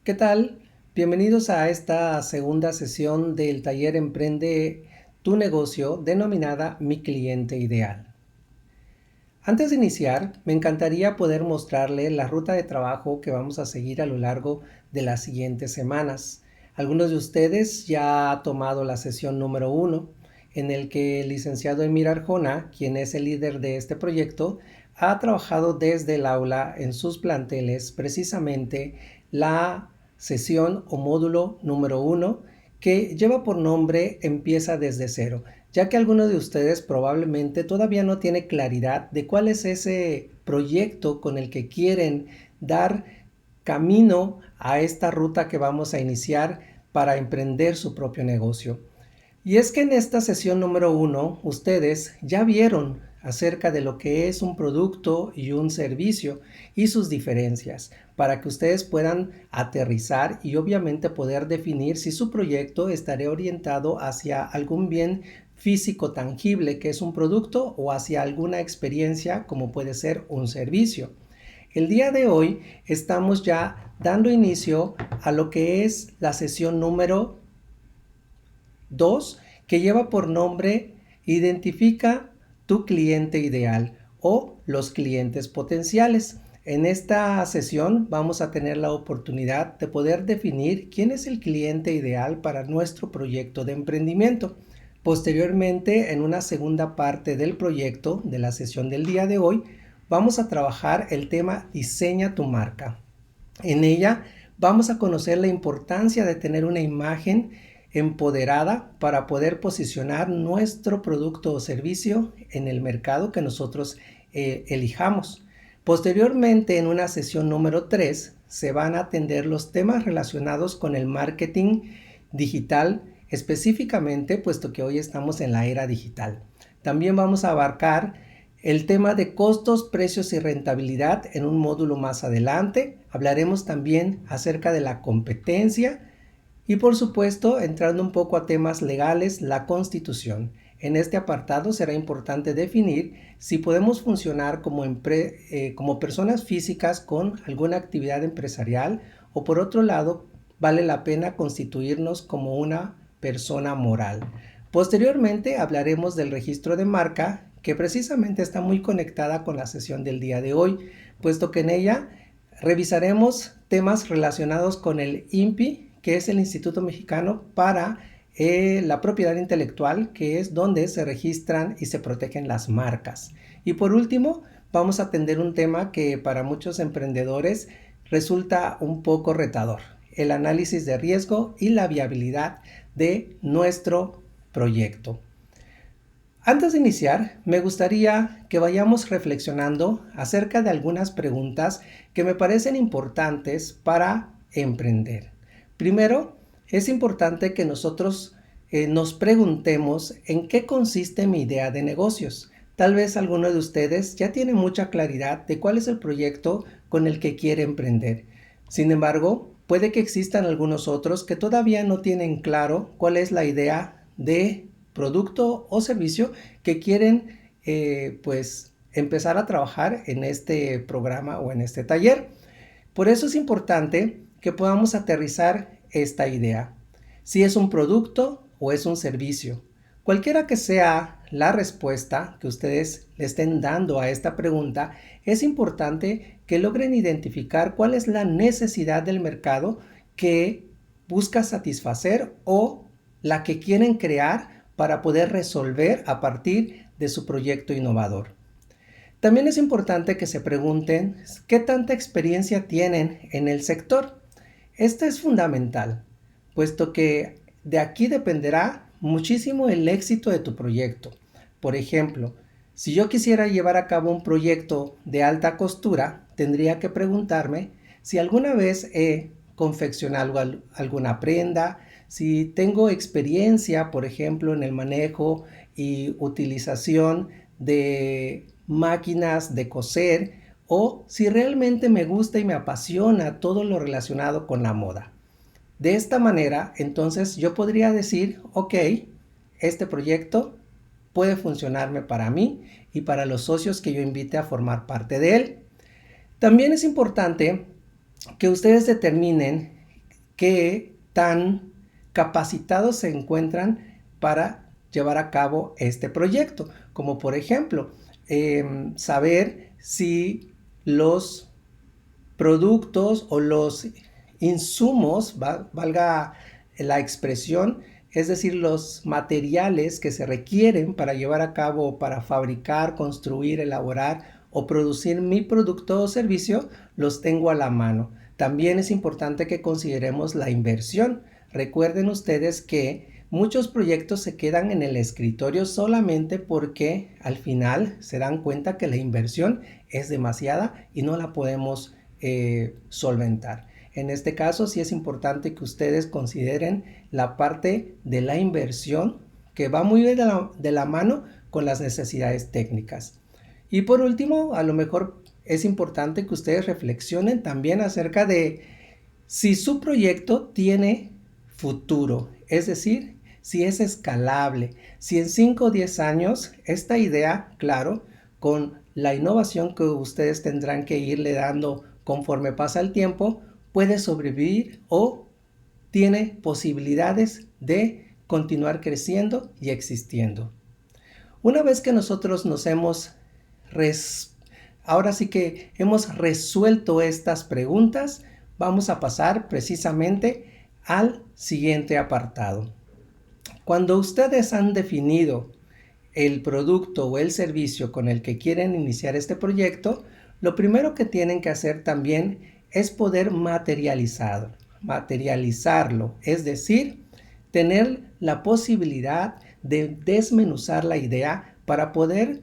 ¿Qué tal? Bienvenidos a esta segunda sesión del taller Emprende tu negocio denominada Mi cliente ideal. Antes de iniciar, me encantaría poder mostrarle la ruta de trabajo que vamos a seguir a lo largo de las siguientes semanas. Algunos de ustedes ya han tomado la sesión número 1, en el que el licenciado Emir Arjona, quien es el líder de este proyecto, ha trabajado desde el aula en sus planteles precisamente la sesión o módulo número 1, que lleva por nombre Empieza desde cero, ya que alguno de ustedes probablemente todavía no tiene claridad de cuál es ese proyecto con el que quieren dar camino a esta ruta que vamos a iniciar para emprender su propio negocio. Y es que en esta sesión número 1 ustedes ya vieron acerca de lo que es un producto y un servicio y sus diferencias, para que ustedes puedan aterrizar y obviamente poder definir si su proyecto estará orientado hacia algún bien físico tangible que es un producto o hacia alguna experiencia como puede ser un servicio. El día de hoy estamos ya dando inicio a lo que es la sesión número 2, que lleva por nombre Identifica tu cliente ideal o los clientes potenciales. En esta sesión vamos a tener la oportunidad de poder definir quién es el cliente ideal para nuestro proyecto de emprendimiento. Posteriormente, en una segunda parte del proyecto de la sesión del día de hoy, vamos a trabajar el tema Diseña tu marca. En ella vamos a conocer la importancia de tener una imagen empoderada para poder posicionar nuestro producto o servicio en el mercado que nosotros elijamos. Posteriormente, en una sesión número 3, se van a atender los temas relacionados con el marketing digital, específicamente puesto que hoy estamos en la era digital. También vamos a abarcar el tema de costos, precios y rentabilidad en un módulo más adelante. Hablaremos también acerca de la competencia y, por supuesto, entrando un poco a temas legales, la Constitución. En este apartado será importante definir si podemos funcionar como personas físicas con alguna actividad empresarial o, por otro lado, vale la pena constituirnos como una persona moral. Posteriormente hablaremos del registro de marca, que precisamente está muy conectada con la sesión del día de hoy, puesto que en ella revisaremos temas relacionados con el INPI, que es el Instituto Mexicano para la Propiedad Intelectual, que es donde se registran y se protegen las marcas. Y por último, vamos a atender un tema que para muchos emprendedores resulta un poco retador: el análisis de riesgo y la viabilidad de nuestro proyecto. Antes de iniciar, me gustaría que vayamos reflexionando acerca de algunas preguntas que me parecen importantes para emprender. Primero, es importante que nosotros nos preguntemos en qué consiste mi idea de negocios. Tal vez alguno de ustedes ya tiene mucha claridad de cuál es el proyecto con el que quiere emprender. Sin embargo, puede que existan algunos otros que todavía no tienen claro cuál es la idea de producto o servicio que quieren empezar a trabajar en este programa o en este taller. Por eso es importante que podamos aterrizar esta idea. Si es un producto o es un servicio. Cualquiera que sea la respuesta que ustedes le estén dando a esta pregunta, es importante que logren identificar cuál es la necesidad del mercado que busca satisfacer o la que quieren crear para poder resolver a partir de su proyecto innovador. También es importante que se pregunten qué tanta experiencia tienen en el sector. Esto es fundamental, puesto que de aquí dependerá muchísimo el éxito de tu proyecto. Por ejemplo, si yo quisiera llevar a cabo un proyecto de alta costura, tendría que preguntarme si alguna vez he confeccionado alguna prenda, si tengo experiencia, por ejemplo, en el manejo y utilización de máquinas de coser, o si realmente me gusta y me apasiona todo lo relacionado con la moda. De esta manera, entonces yo podría decir, ok, este proyecto puede funcionarme para mí y para los socios que yo invite a formar parte de él. También es importante que ustedes determinen qué tan capacitados se encuentran para llevar a cabo este proyecto. Como por ejemplo, saber si los productos o los insumos, valga la expresión, es decir, los materiales que se requieren para llevar a cabo, para fabricar, construir, elaborar o producir mi producto o servicio, los tengo a la mano. También es importante que consideremos la inversión. Recuerden ustedes que muchos proyectos se quedan en el escritorio solamente porque al final se dan cuenta que la inversión es demasiada y no la podemos solventar. En este caso sí es importante que ustedes consideren la parte de la inversión que va muy de la mano con las necesidades técnicas. Y por último, a lo mejor es importante que ustedes reflexionen también acerca de si su proyecto tiene futuro, es decir, si es escalable, si en 5 o 10 años esta idea, claro, con la innovación que ustedes tendrán que irle dando conforme pasa el tiempo, puede sobrevivir o tiene posibilidades de continuar creciendo y existiendo. Una vez que nosotros nos ahora sí que hemos resuelto estas preguntas, vamos a pasar precisamente al siguiente apartado. Cuando ustedes han definido el producto o el servicio con el que quieren iniciar este proyecto, lo primero que tienen que hacer también es poder materializarlo, es decir, tener la posibilidad de desmenuzar la idea para poder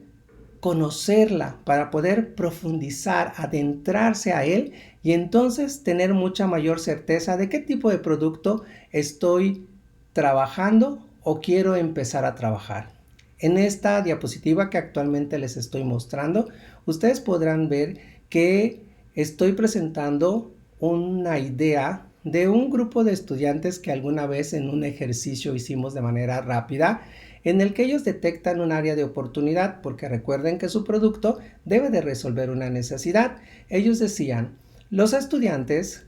conocerla, para poder profundizar, adentrarse a él y entonces tener mucha mayor certeza de qué tipo de producto estoy trabajando o quiero empezar a trabajar. En esta diapositiva que actualmente les estoy mostrando, ustedes podrán ver que estoy presentando una idea de un grupo de estudiantes que alguna vez en un ejercicio hicimos de manera rápida, en el que ellos detectan un área de oportunidad, porque recuerden que su producto debe de resolver una necesidad. Ellos decían, los estudiantes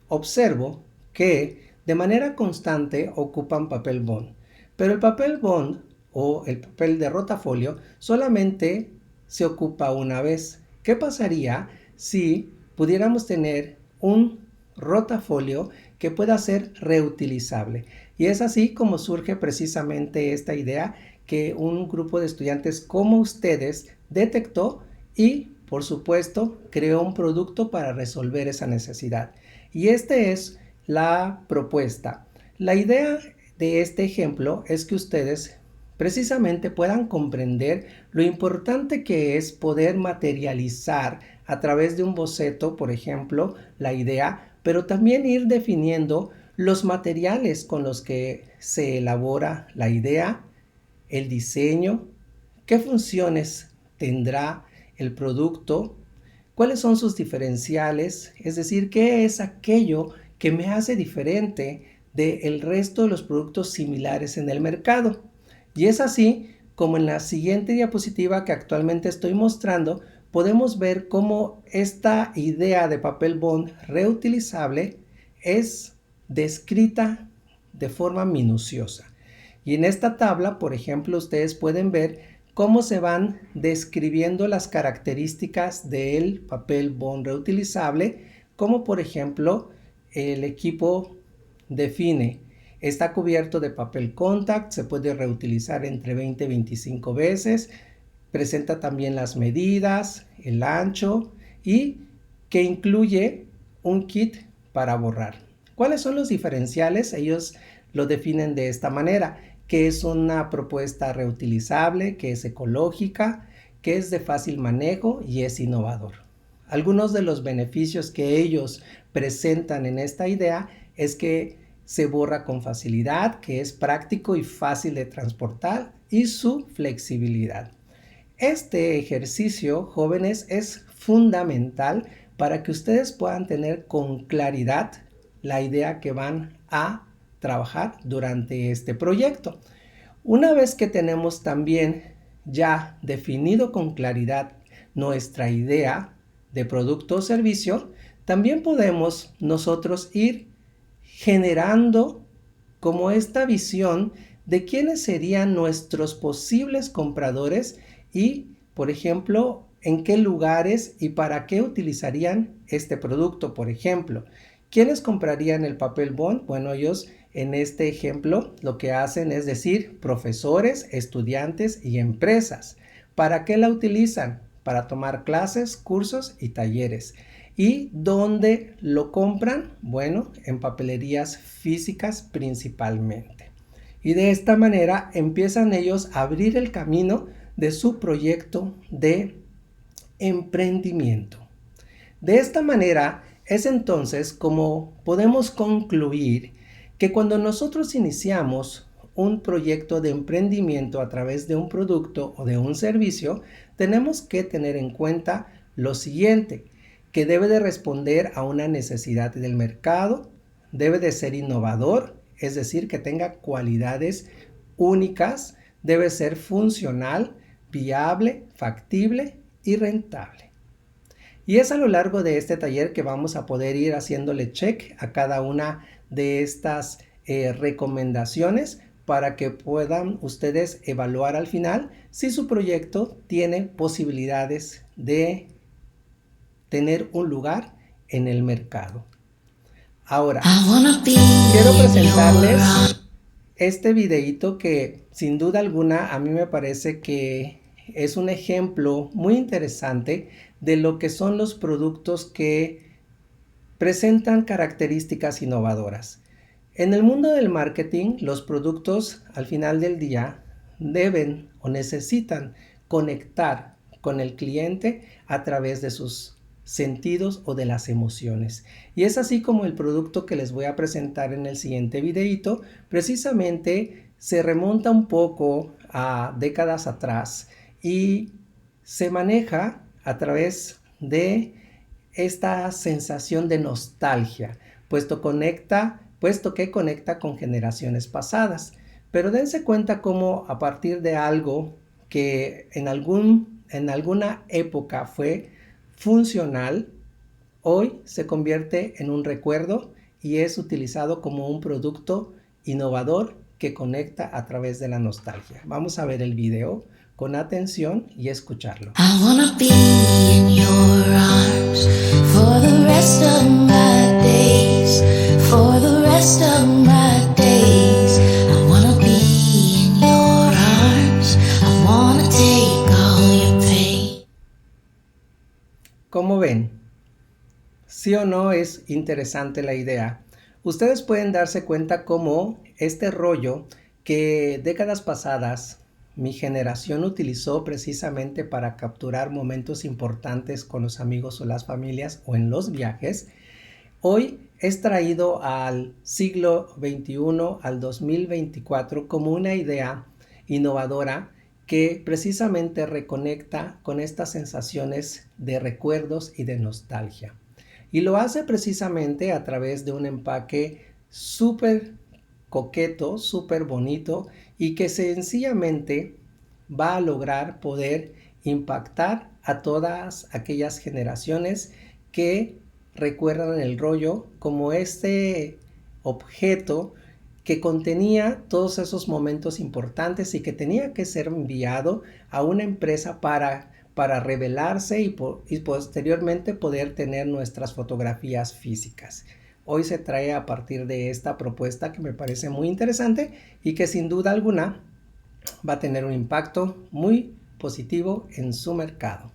observo que de manera constante ocupan papel bond, pero el papel bond o el papel de rotafolio solamente se ocupa una vez. ¿Qué pasaría si pudiéramos tener un rotafolio que pueda ser reutilizable? Y es así como surge precisamente esta idea que un grupo de estudiantes como ustedes detectó y, por supuesto, creó un producto para resolver esa necesidad. Y esta es la propuesta. La idea de este ejemplo es que ustedes precisamente puedan comprender lo importante que es poder materializar a través de un boceto, por ejemplo, la idea, pero también ir definiendo los materiales con los que se elabora la idea, el diseño, qué funciones tendrá el producto, cuáles son sus diferenciales, es decir, qué es aquello que me hace diferente del resto de los productos similares en el mercado. Y es así como en la siguiente diapositiva que actualmente estoy mostrando, podemos ver cómo esta idea de papel bond reutilizable es descrita de forma minuciosa. Y en esta tabla, por ejemplo, ustedes pueden ver cómo se van describiendo las características del papel bond reutilizable, como por ejemplo el equipo define: está cubierto de papel contact, se puede reutilizar entre 20 y 25 veces, presenta también las medidas, el ancho y que incluye un kit para borrar. ¿Cuáles son los diferenciales? Ellos lo definen de esta manera, que es una propuesta reutilizable, que es ecológica, que es de fácil manejo y es innovador. Algunos de los beneficios que ellos presentan en esta idea es que se borra con facilidad, que es práctico y fácil de transportar y su flexibilidad. Este ejercicio, jóvenes, es fundamental para que ustedes puedan tener con claridad la idea que van a trabajar durante este proyecto. Una vez que tenemos también ya definido con claridad nuestra idea de producto o servicio, también podemos nosotros ir generando como esta visión de quiénes serían nuestros posibles compradores y, por ejemplo, en qué lugares y para qué utilizarían este producto. Por ejemplo, ¿quiénes comprarían el papel bond? Bueno, ellos en este ejemplo lo que hacen es decir profesores, estudiantes y empresas. ¿Para qué la utilizan? Para tomar clases, cursos y talleres. ¿Y dónde lo compran? Bueno, en papelerías físicas principalmente. Y de esta manera empiezan ellos a abrir el camino de su proyecto de emprendimiento. De esta manera es entonces como podemos concluir que cuando nosotros iniciamos un proyecto de emprendimiento a través de un producto o de un servicio, tenemos que tener en cuenta lo siguiente, que debe de responder a una necesidad del mercado, debe de ser innovador, es decir, que tenga cualidades únicas, debe ser funcional, viable, factible y rentable. Y es a lo largo de este taller que vamos a poder ir haciéndole check a cada una de estas recomendaciones para que puedan ustedes evaluar al final si su proyecto tiene posibilidades de tener un lugar en el mercado. Ahora, quiero presentarles este videíto que sin duda alguna a mí me parece que es un ejemplo muy interesante de lo que son los productos que presentan características innovadoras. En el mundo del marketing, los productos al final del día deben o necesitan conectar con el cliente a través de sus sentidos o de las emociones. Y es así como el producto que les voy a presentar en el siguiente videíto precisamente se remonta un poco a décadas atrás y se maneja a través de esta sensación de nostalgia, puesto que conecta con generaciones pasadas. Pero dense cuenta cómo a partir de algo que en alguna época fue funcional, hoy se convierte en un recuerdo y es utilizado como un producto innovador que conecta a través de la nostalgia. Vamos a ver el video con atención y escucharlo. I wanna be in your arms for the rest of my days, for the rest of my days. I wanna be in your arms, I wanna take all your pain. ¿Cómo ven? ¿Sí o no es interesante la idea? Ustedes pueden darse cuenta cómo este rollo que décadas pasadas mi generación utilizó precisamente para capturar momentos importantes con los amigos o las familias o en los viajes, hoy es traído al siglo XXI, al 2024, como una idea innovadora que precisamente reconecta con estas sensaciones de recuerdos y de nostalgia. Y lo hace precisamente a través de un empaque súper coqueto, súper bonito y que sencillamente va a lograr poder impactar a todas aquellas generaciones que recuerdan el rollo como este objeto que contenía todos esos momentos importantes y que tenía que ser enviado a una empresa para revelarse y posteriormente poder tener nuestras fotografías físicas. Hoy se trae a partir de esta propuesta que me parece muy interesante y que sin duda alguna va a tener un impacto muy positivo en su mercado.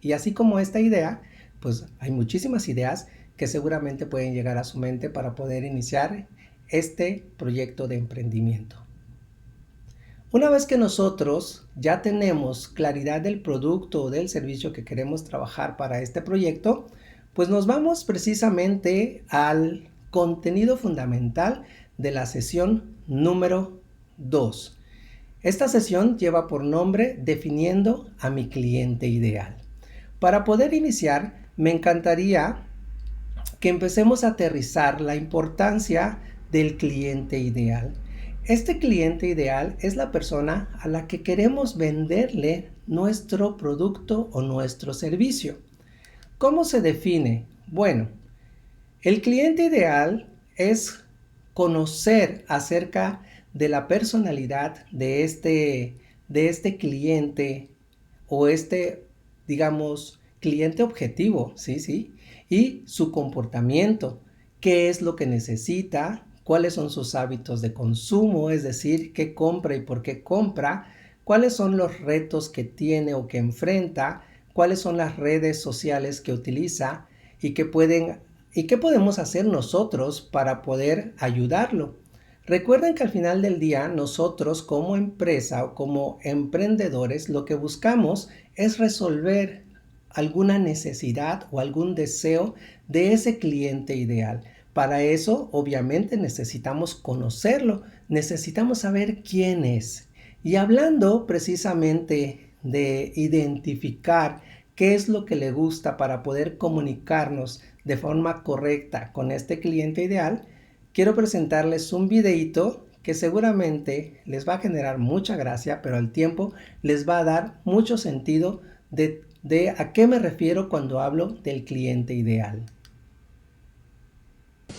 Y así como esta idea, pues hay muchísimas ideas que seguramente pueden llegar a su mente para poder iniciar este proyecto de emprendimiento. Una vez que nosotros ya tenemos claridad del producto o del servicio que queremos trabajar para este proyecto, pues nos vamos precisamente al contenido fundamental de la sesión número 2. Esta sesión lleva por nombre Definiendo a mi cliente ideal. Para poder iniciar, me encantaría que empecemos a aterrizar la importancia del cliente ideal. Este cliente ideal es la persona a la que queremos venderle nuestro producto o nuestro servicio. ¿Cómo se define? Bueno, el cliente ideal es conocer acerca de la personalidad de este cliente o digamos, cliente objetivo, sí, y su comportamiento, qué es lo que necesita, cuáles son sus hábitos de consumo, es decir, qué compra y por qué compra, cuáles son los retos que tiene o que enfrenta, cuáles son las redes sociales que utiliza y qué podemos hacer nosotros para poder ayudarlo. Recuerden que al final del día nosotros como empresa o como emprendedores lo que buscamos es resolver alguna necesidad o algún deseo de ese cliente ideal. Para eso obviamente necesitamos conocerlo, necesitamos saber quién es. Y hablando precisamente de identificar qué es lo que le gusta para poder comunicarnos de forma correcta con este cliente ideal, quiero presentarles un videíto que seguramente les va a generar mucha gracia, pero al tiempo les va a dar mucho sentido de a qué me refiero cuando hablo del cliente ideal.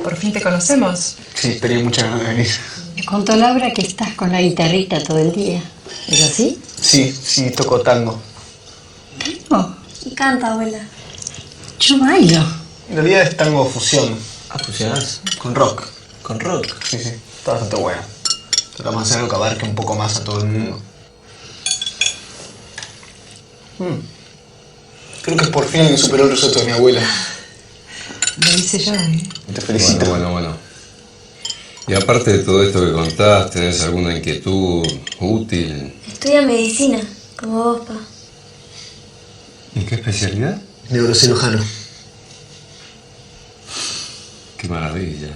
Por fin te conocemos. Sí, tenía muchas ganas de venir. Me contó Laura que estás con la guitarrita todo el día. ¿Es así? Sí, toco tango. ¿Tango? Y canta, abuela. Yo bailo. En realidad es tango fusión. Ah, ¿fusionás? Con rock. ¿Con rock? Sí, está bastante bueno. Tratamos de hacer algo que abarque un poco más a todo el mundo. Creo que por fin superó el risotto de mi abuela. Lo hice yo, ¿eh? Te felicito. Bueno. Y aparte de todo esto que contás, ¿tenés alguna inquietud útil? Estudia medicina, como vos, pa. ¿Y qué especialidad? Neurocirujano. Qué maravilla.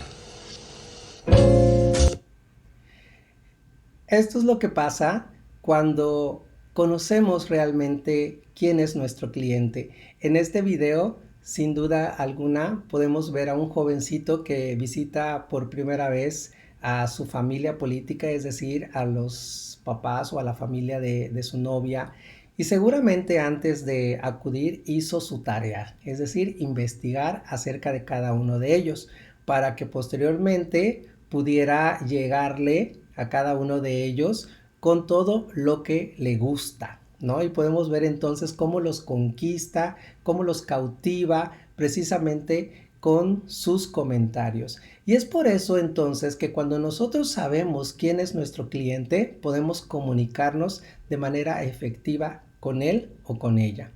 Esto es lo que pasa cuando conocemos realmente quién es nuestro cliente. En este video, sin duda alguna, podemos ver a un jovencito que visita por primera vez a su familia política, es decir, a los papás o a la familia de su novia. Y seguramente antes de acudir hizo su tarea, es decir, investigar acerca de cada uno de ellos, para que posteriormente pudiera llegarle a cada uno de ellos con todo lo que le gusta, ¿no? Y podemos ver entonces cómo los conquista, cómo los cautiva precisamente con sus comentarios. Y es por eso entonces que cuando nosotros sabemos quién es nuestro cliente, podemos comunicarnos de manera efectiva con él o con ella.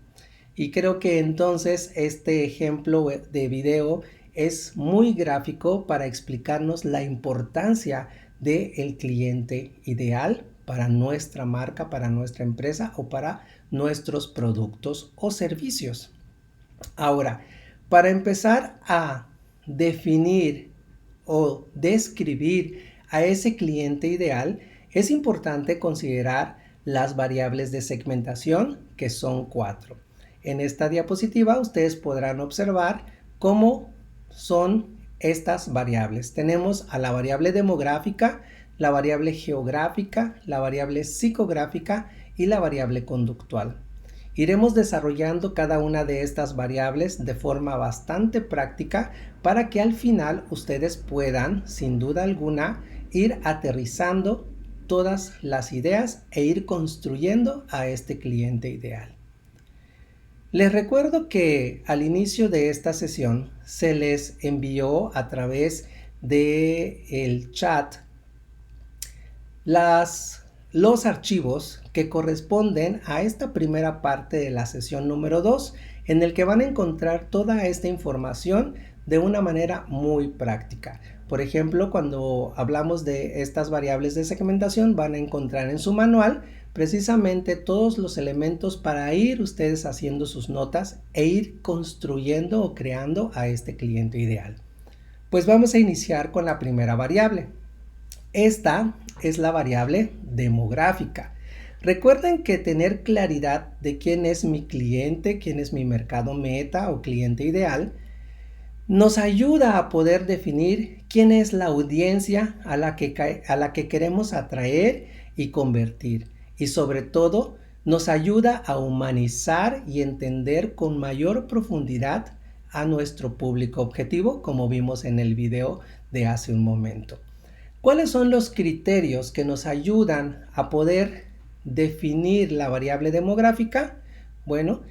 Y creo que entonces este ejemplo de video es muy gráfico para explicarnos la importancia del cliente ideal para nuestra marca, para nuestra empresa o para nuestros productos o servicios. Ahora, para empezar a definir o describir a ese cliente ideal, es importante considerar las variables de segmentación, que son 4. En esta diapositiva ustedes podrán observar cómo son estas variables. Tenemos a la variable demográfica, la variable geográfica, la variable psicográfica y la variable conductual. Iremos desarrollando cada una de estas variables de forma bastante práctica para que al final ustedes puedan, sin duda alguna, ir aterrizando todas las ideas e ir construyendo a este cliente ideal. Les recuerdo que al inicio de esta sesión se les envió a través del chat los archivos que corresponden a esta primera parte de la sesión número 2, en el que van a encontrar toda esta información de una manera muy práctica. Por ejemplo, cuando hablamos de estas variables de segmentación, van a encontrar en su manual precisamente todos los elementos para ir ustedes haciendo sus notas e ir construyendo o creando a este cliente ideal. Pues vamos a iniciar con la primera variable. Esta es la variable demográfica. Recuerden que tener claridad de quién es mi cliente, quién es mi mercado meta o cliente ideal, nos ayuda a poder definir quién es la audiencia a la que queremos atraer y convertir. Y sobre todo, nos ayuda a humanizar y entender con mayor profundidad a nuestro público objetivo, como vimos en el video de hace un momento. ¿Cuáles son los criterios que nos ayudan a poder definir la variable demográfica? Bueno,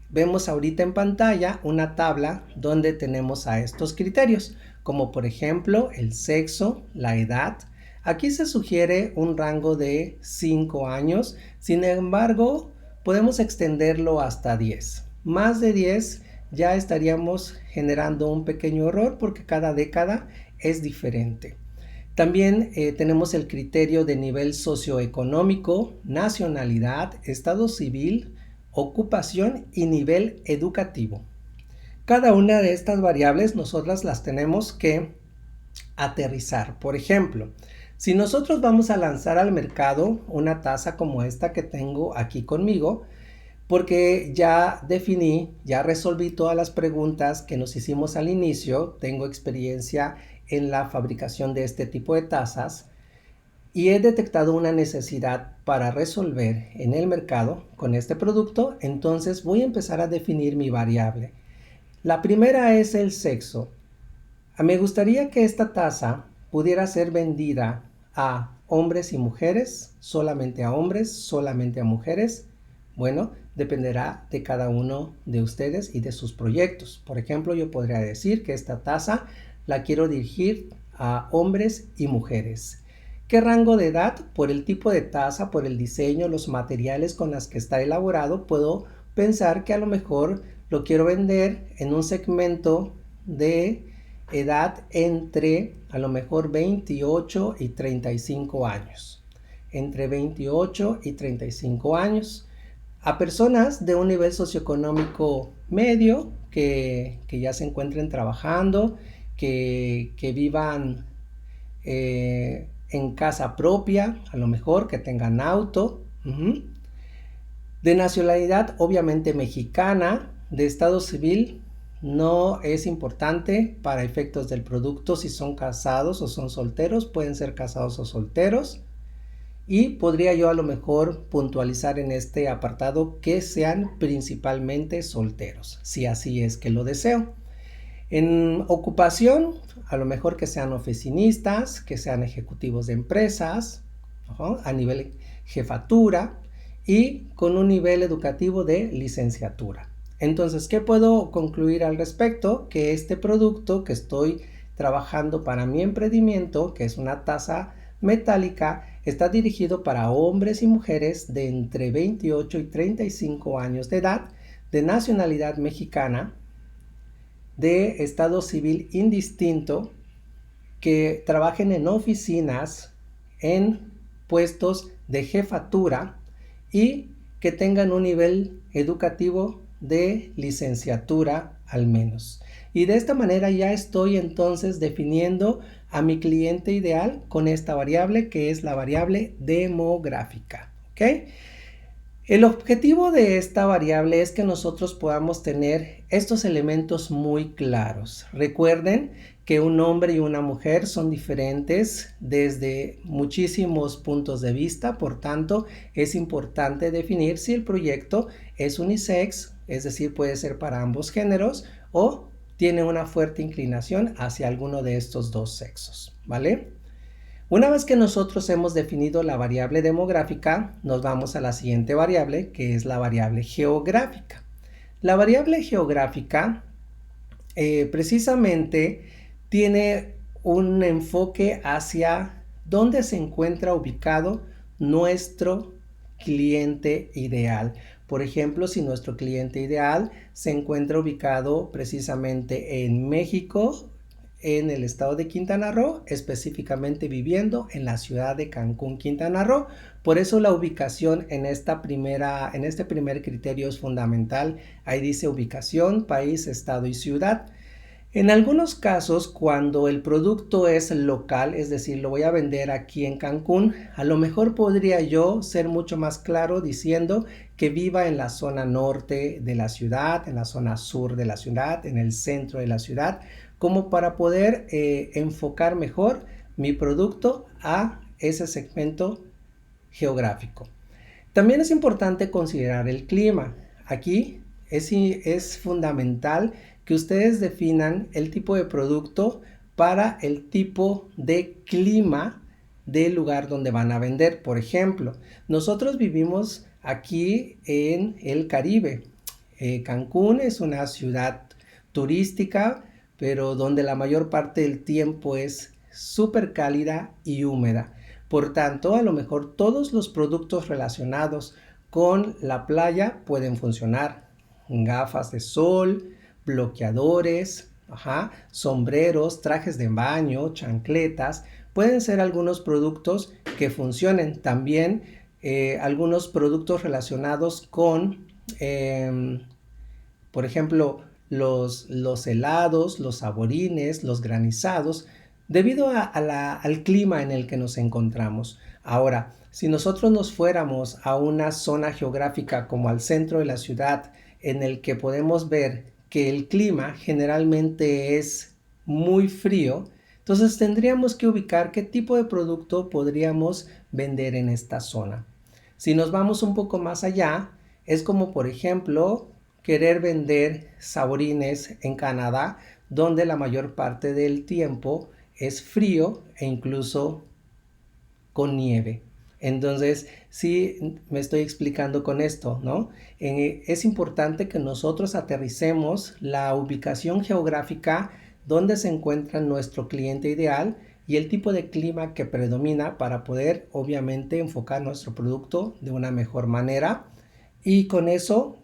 vemos ahorita en pantalla una tabla donde tenemos a estos criterios, como por ejemplo el sexo, la edad. Aquí se sugiere un rango de 5 años, sin embargo, podemos extenderlo hasta 10. Más de 10 ya estaríamos generando un pequeño error porque cada década es diferente. También tenemos el criterio de nivel socioeconómico, nacionalidad, estado civil, ocupación y nivel educativo. Cada una de estas variables nosotras las tenemos que aterrizar. Por ejemplo, si nosotros vamos a lanzar al mercado una taza como esta que tengo aquí conmigo, porque ya definí, ya resolví todas las preguntas que nos hicimos al inicio, tengo experiencia en la fabricación de este tipo de tazas y he detectado una necesidad para resolver en el mercado con este producto, entonces voy a empezar a definir mi variable. La primera es el sexo. Me gustaría que esta taza pudiera ser vendida a hombres y mujeres, solamente a hombres, solamente a mujeres. Bueno, dependerá de cada uno de ustedes y de sus proyectos. Por ejemplo, yo podría decir que esta taza la quiero dirigir a hombres y mujeres. ¿Qué rango de edad? Por el tipo de taza, por el diseño, los materiales con los que está elaborado, puedo pensar que a lo mejor lo quiero vender en un segmento de edad entre a lo mejor 28 y 35 años. Entre 28 y 35 años. A personas de un nivel socioeconómico medio que ya se encuentren trabajando, que vivan en casa propia, a lo mejor que tengan auto. De nacionalidad obviamente mexicana, de estado civil no es importante para efectos del producto si son casados o son solteros, pueden ser casados o solteros. Y podría yo a lo mejor puntualizar en este apartado que sean principalmente solteros, si así es que lo deseo. En ocupación, a lo mejor que sean oficinistas, que sean ejecutivos de empresas, a nivel jefatura y con un nivel educativo de licenciatura. Entonces, ¿qué puedo concluir al respecto? Que este producto que estoy trabajando para mi emprendimiento, que es una taza metálica, está dirigido para hombres y mujeres de entre 28 y 35 años de edad, de nacionalidad mexicana, de estado civil indistinto, que trabajen en oficinas, en puestos de jefatura y que tengan un nivel educativo de licenciatura al menos. Y de esta manera ya estoy entonces definiendo a mi cliente ideal con esta variable que es la variable demográfica. ¿Ok? El objetivo de esta variable es que nosotros podamos tener estos elementos muy claros. Recuerden que un hombre y una mujer son diferentes desde muchísimos puntos de vista, por tanto es importante definir si el proyecto es unisex, es decir, puede ser para ambos géneros o tiene una fuerte inclinación hacia alguno de estos dos sexos, ¿vale? Una vez que nosotros hemos definido la variable demográfica, nos vamos a la siguiente variable, que es la variable geográfica. La variable geográfica precisamente tiene un enfoque hacia dónde se encuentra ubicado nuestro cliente ideal. Por ejemplo, si nuestro cliente ideal se encuentra ubicado precisamente en México, en el estado de Quintana Roo, específicamente viviendo en la ciudad de Cancún, Quintana Roo. Por eso la ubicación en este primer criterio es fundamental. Ahí dice ubicación, país, estado y ciudad. En algunos casos, cuando el producto es local, es decir, lo voy a vender aquí en Cancún, a lo mejor podría yo ser mucho más claro diciendo que viva en la zona norte de la ciudad, en la zona sur de la ciudad, en el centro de la ciudad, como para poder enfocar mejor mi producto a ese segmento geográfico. También es importante considerar el clima. Aquí es fundamental que ustedes definan el tipo de producto para el tipo de clima del lugar donde van a vender. Por ejemplo, nosotros vivimos aquí en el Caribe. Cancún es una ciudad turística, pero donde la mayor parte del tiempo es súper cálida y húmeda. Por tanto, a lo mejor todos los productos relacionados con la playa pueden funcionar. Gafas de sol, bloqueadores, sombreros, trajes de baño, chancletas, pueden ser algunos productos que funcionen. También algunos productos relacionados con, por ejemplo, los helados, los saborines, los granizados, debido al clima en el que nos encontramos. Ahora, si nosotros nos fuéramos a una zona geográfica como al centro de la ciudad, en el que podemos ver que el clima generalmente es muy frío, entonces tendríamos que ubicar qué tipo de producto podríamos vender en esta zona. Si nos vamos un poco más allá, es como por ejemplo querer vender saborines en Canadá, donde la mayor parte del tiempo es frío e incluso con nieve. Entonces, sí me estoy explicando con esto, ¿no? Es importante que nosotros aterricemos la ubicación geográfica donde se encuentra nuestro cliente ideal y el tipo de clima que predomina para poder, obviamente, enfocar nuestro producto de una mejor manera. Y con eso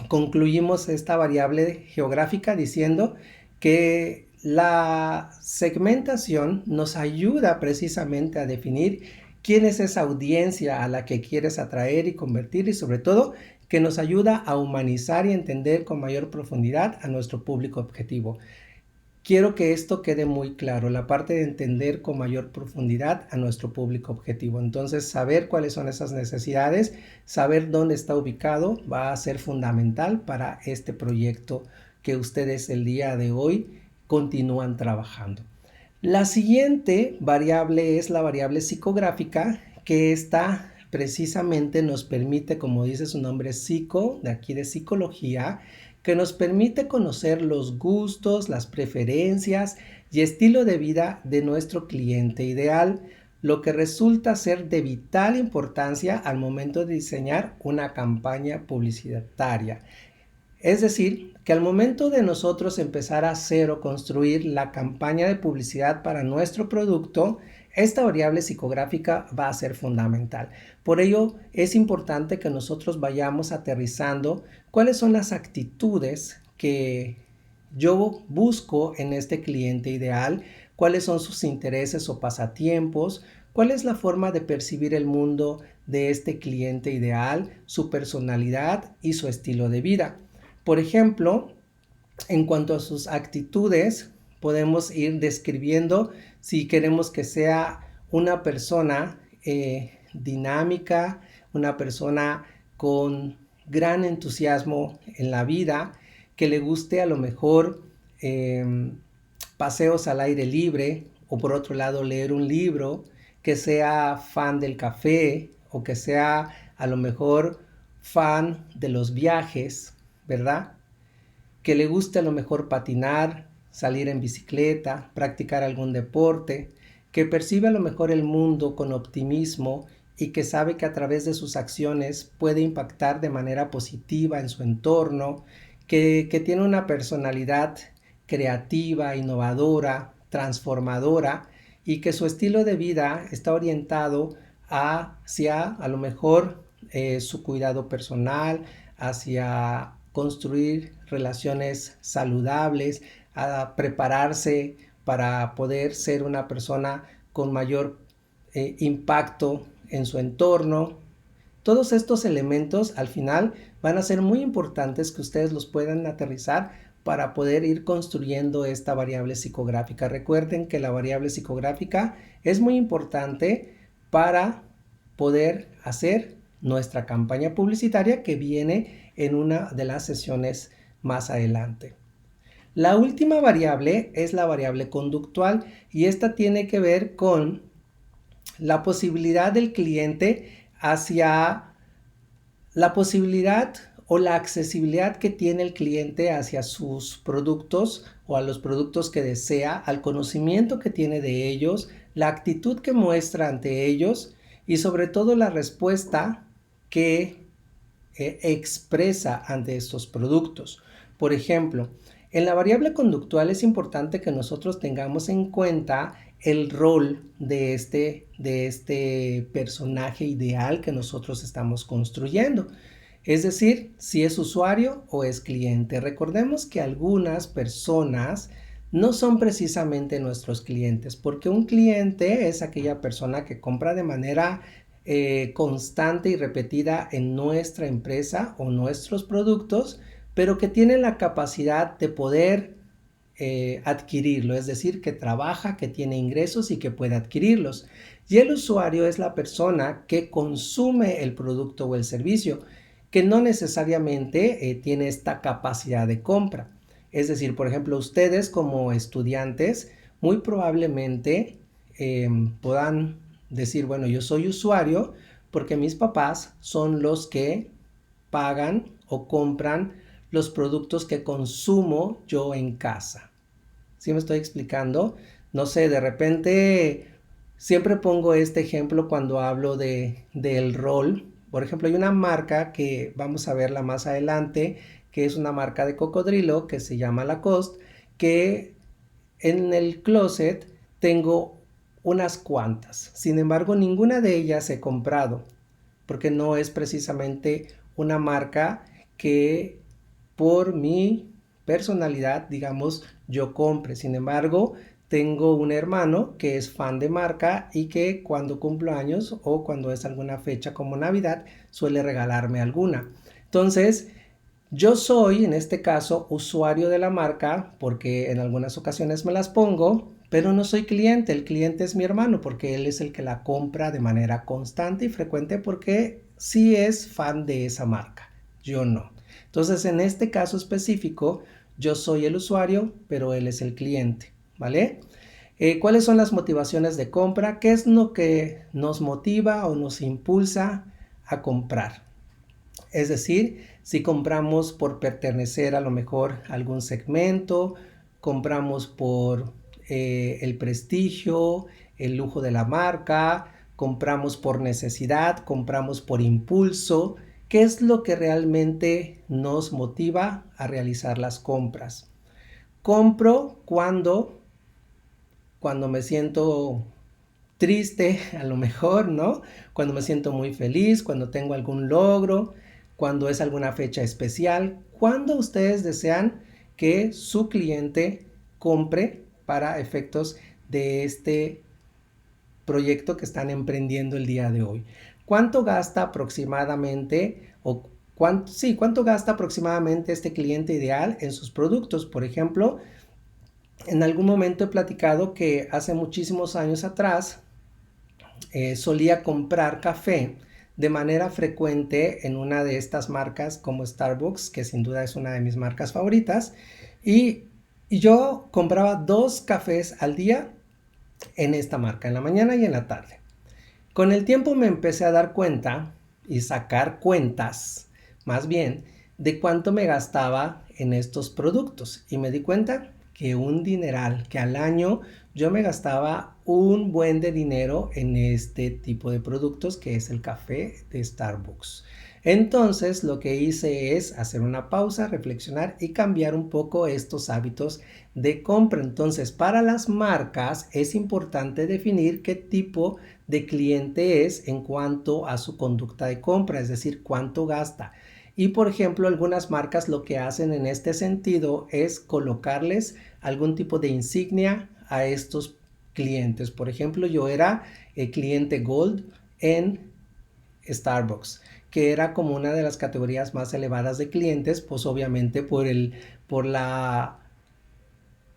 concluimos esta variable geográfica diciendo que la segmentación nos ayuda precisamente a definir quién es esa audiencia a la que quieres atraer y convertir, y sobre todo que nos ayuda a humanizar y entender con mayor profundidad a nuestro público objetivo. Quiero que esto quede muy claro, la parte de entender con mayor profundidad a nuestro público objetivo. Entonces, saber cuáles son esas necesidades, saber dónde está ubicado, va a ser fundamental para este proyecto que ustedes el día de hoy continúan trabajando. La siguiente variable es la variable psicográfica, que esta precisamente nos permite, como dice su nombre, psico, de aquí de psicología, que nos permite conocer los gustos, las preferencias y estilo de vida de nuestro cliente ideal, lo que resulta ser de vital importancia al momento de diseñar una campaña publicitaria. Es decir, que al momento de nosotros empezar a hacer o construir la campaña de publicidad para nuestro producto, esta variable psicográfica va a ser fundamental. Por ello, es importante que nosotros vayamos aterrizando cuáles son las actitudes que yo busco en este cliente ideal, cuáles son sus intereses o pasatiempos, cuál es la forma de percibir el mundo de este cliente ideal, su personalidad y su estilo de vida. Por ejemplo, en cuanto a sus actitudes, podemos ir describiendo si queremos que sea una persona dinámica, una persona con gran entusiasmo en la vida, que le guste a lo mejor paseos al aire libre, o por otro lado leer un libro, que sea fan del café, o que sea a lo mejor fan de los viajes, ¿verdad? Que le guste a lo mejor patinar, salir en bicicleta, practicar algún deporte, que percibe a lo mejor el mundo con optimismo y que sabe que a través de sus acciones puede impactar de manera positiva en su entorno, que tiene una personalidad creativa, innovadora, transformadora, y que su estilo de vida está orientado hacia a lo mejor su cuidado personal, hacia construir relaciones saludables, a prepararse para poder ser una persona con mayor impacto en su entorno. Todos estos elementos al final van a ser muy importantes que ustedes los puedan aterrizar para poder ir construyendo esta variable psicográfica. Recuerden que la variable psicográfica es muy importante para poder hacer nuestra campaña publicitaria, que viene en una de las sesiones más adelante. La última variable es la variable conductual, y esta tiene que ver con la posibilidad del cliente hacia la posibilidad o la accesibilidad que tiene el cliente hacia sus productos o a los productos que desea, al conocimiento que tiene de ellos, la actitud que muestra ante ellos y sobre todo la respuesta que expresa ante estos productos. Por ejemplo, en la variable conductual es importante que nosotros tengamos en cuenta el rol de este personaje ideal que nosotros estamos construyendo. Es decir, si es usuario o es cliente. Recordemos que algunas personas no son precisamente nuestros clientes, porque un cliente es aquella persona que compra de manera constante y repetida en nuestra empresa o nuestros productos, pero que tiene la capacidad de poder adquirirlo, es decir, que trabaja, que tiene ingresos y que puede adquirirlos. Y el usuario es la persona que consume el producto o el servicio, que no necesariamente tiene esta capacidad de compra. Es decir, por ejemplo, ustedes como estudiantes muy probablemente puedan decir, bueno, yo soy usuario porque mis papás son los que pagan o compran los productos que consumo yo en casa. ¿Sí me estoy explicando? No sé, de repente siempre pongo este ejemplo cuando hablo del rol. Por ejemplo, hay una marca que vamos a verla más adelante, que es una marca de cocodrilo que se llama Lacoste, que en el closet tengo unas cuantas. Sin embargo, ninguna de ellas he comprado, porque no es precisamente una marca que por mi personalidad, digamos, yo compre. Sin embargo, tengo un hermano que es fan de marca y que cuando cumplo años o cuando es alguna fecha como Navidad suele regalarme alguna. Entonces, yo soy en este caso usuario de la marca porque en algunas ocasiones me las pongo, pero no soy cliente. El cliente es mi hermano porque él es el que la compra de manera constante y frecuente porque sí es fan de esa marca. Yo no. Entonces, en este caso específico, yo soy el usuario, pero él es el cliente, ¿vale? ¿Cuáles son las motivaciones de compra? ¿Qué es lo que nos motiva o nos impulsa a comprar? Es decir, si compramos por pertenecer a lo mejor a algún segmento, compramos por el prestigio, el lujo de la marca, compramos por necesidad, compramos por impulso. ¿Qué es lo que realmente nos motiva a realizar las compras? Compro cuando me siento triste, a lo mejor, ¿no? Cuando me siento muy feliz, cuando tengo algún logro, cuando es alguna fecha especial, cuando ustedes desean que su cliente compre para efectos de este proyecto que están emprendiendo el día de hoy. ¿Cuánto gasta aproximadamente cuánto gasta aproximadamente este cliente ideal en sus productos? Por ejemplo, en algún momento he platicado que hace muchísimos años atrás solía comprar café de manera frecuente en una de estas marcas como Starbucks, que sin duda es una de mis marcas favoritas, y yo compraba 2 cafés al día en esta marca, en la mañana y en la tarde. Con el tiempo me empecé a dar cuenta y sacar cuentas, más bien, de cuánto me gastaba en estos productos, y me di cuenta que un dineral, que al año yo me gastaba un buen de dinero en este tipo de productos que es el café de Starbucks. Entonces lo que hice es hacer una pausa, reflexionar y cambiar un poco estos hábitos de compra. Entonces, para las marcas es importante definir qué tipo de cliente es en cuanto a su conducta de compra, es decir, cuánto gasta. Y por ejemplo, algunas marcas lo que hacen en este sentido es colocarles algún tipo de insignia a estos clientes. Por ejemplo, yo era el cliente Gold en Starbucks, que era como una de las categorías más elevadas de clientes, pues obviamente por la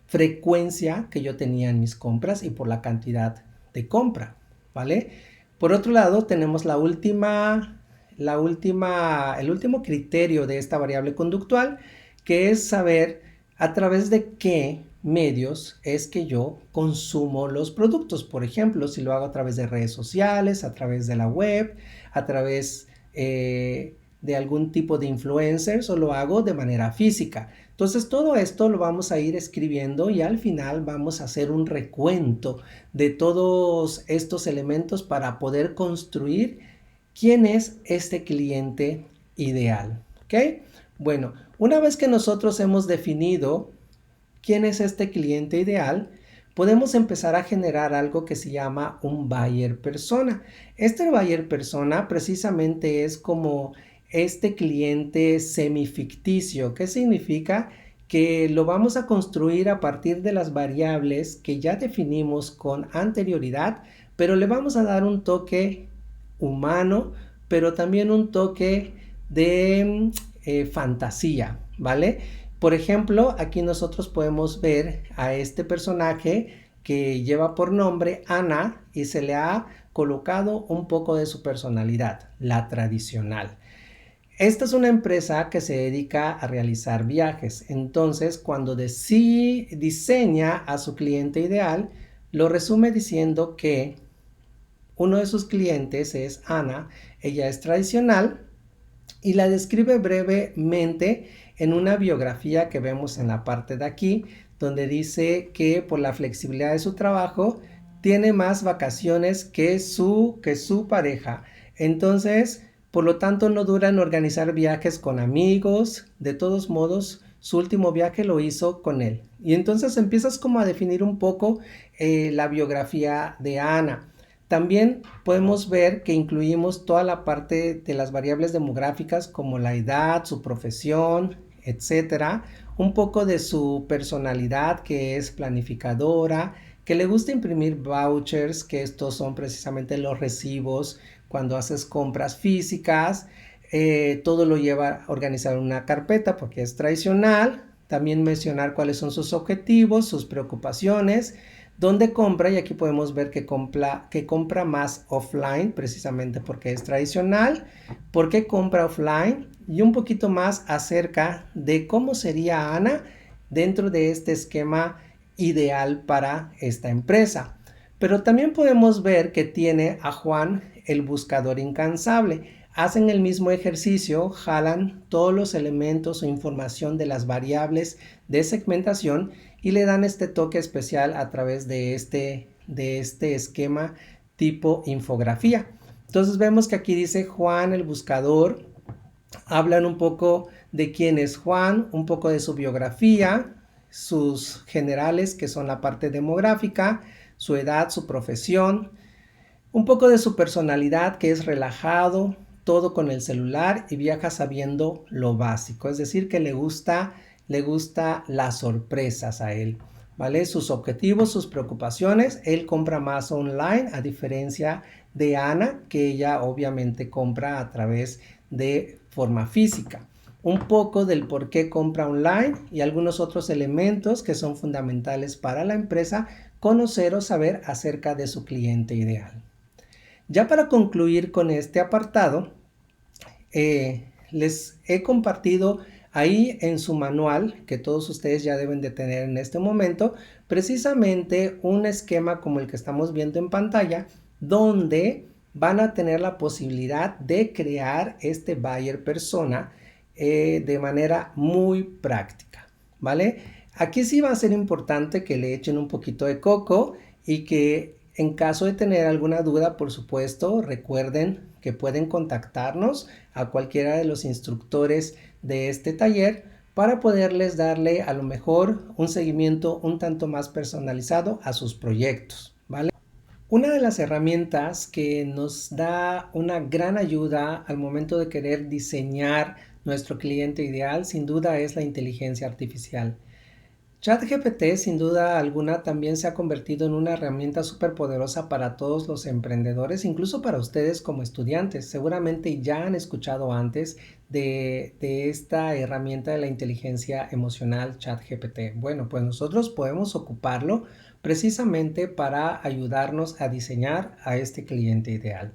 frecuencia que yo tenía en mis compras y por la cantidad de compra, ¿vale? Por otro lado, tenemos el último criterio de esta variable conductual, que es saber a través de qué medios es que yo consumo los productos. Por ejemplo, si lo hago a través de redes sociales, a través de la web, a través de algún tipo de influencers o lo hago de manera física. Entonces todo esto lo vamos a ir escribiendo y al final vamos a hacer un recuento de todos estos elementos para poder construir quién es este cliente ideal. ¿Ok? Bueno, una vez que nosotros hemos definido quién es este cliente ideal, podemos empezar a generar algo que se llama un buyer persona. Este buyer persona precisamente es como este cliente semificticio. ¿Qué significa? Que lo vamos a construir a partir de las variables que ya definimos con anterioridad, pero le vamos a dar un toque humano, pero también un toque de fantasía, ¿vale? Por ejemplo, aquí nosotros podemos ver a este personaje que lleva por nombre Ana y se le ha colocado un poco de su personalidad, la tradicional. Esta es una empresa que se dedica a realizar viajes. Entonces, cuando diseña a su cliente ideal, lo resume diciendo que uno de sus clientes es Ana. Ella es tradicional y la describe brevemente en una biografía que vemos en la parte de aquí, donde dice que por la flexibilidad de su trabajo tiene más vacaciones que su pareja. Entonces, por lo tanto, no dura en organizar viajes con amigos. De todos modos, su último viaje lo hizo con él. Y entonces empiezas como a definir un poco la biografía de Ana. También podemos ver que incluimos toda la parte de las variables demográficas como la edad, su profesión, etcétera. Un poco de su personalidad, que es planificadora, que le gusta imprimir vouchers, que estos son precisamente los recibos cuando haces compras físicas. Todo lo lleva a organizar una carpeta porque es tradicional. También mencionar cuáles son sus objetivos, sus preocupaciones, dónde compra, y aquí podemos ver que compra más offline precisamente porque es tradicional, por qué compra offline y un poquito más acerca de cómo sería Ana dentro de este esquema ideal para esta empresa. Pero también podemos ver que tiene a Juan, el buscador incansable. Hacen el mismo ejercicio, jalan todos los elementos o información de las variables de segmentación y le dan este toque especial a través de este esquema tipo infografía. Entonces vemos que aquí dice Juan el buscador. Hablan un poco de quién es Juan, un poco de su biografía, sus generales que son la parte demográfica, su edad, su profesión, un poco de su personalidad que es relajado, todo con el celular y viaja sabiendo lo básico, es decir que le gusta las sorpresas a él, ¿vale? Sus objetivos, sus preocupaciones, él compra más online a diferencia de Ana, que ella obviamente compra a través de forma física. Un poco del por qué compra online y algunos otros elementos que son fundamentales para la empresa conocer o saber acerca de su cliente ideal. Ya para concluir con este apartado, les he compartido ahí en su manual, que todos ustedes ya deben de tener en este momento, precisamente un esquema como el que estamos viendo en pantalla, donde van a tener la posibilidad de crear este buyer persona de manera muy práctica, ¿vale? Aquí sí va a ser importante que le echen un poquito de coco y que en caso de tener alguna duda, por supuesto, recuerden que pueden contactarnos a cualquiera de los instructores de este taller para poderles darle a lo mejor un seguimiento un tanto más personalizado a sus proyectos, ¿vale? Una de las herramientas que nos da una gran ayuda al momento de querer diseñar nuestro cliente ideal, sin duda, es la inteligencia artificial. ChatGPT, sin duda alguna, también se ha convertido en una herramienta súper poderosa para todos los emprendedores, incluso para ustedes como estudiantes. Seguramente ya han escuchado antes de esta herramienta de la inteligencia emocional ChatGPT. Bueno, pues nosotros podemos ocuparlo precisamente para ayudarnos a diseñar a este cliente ideal.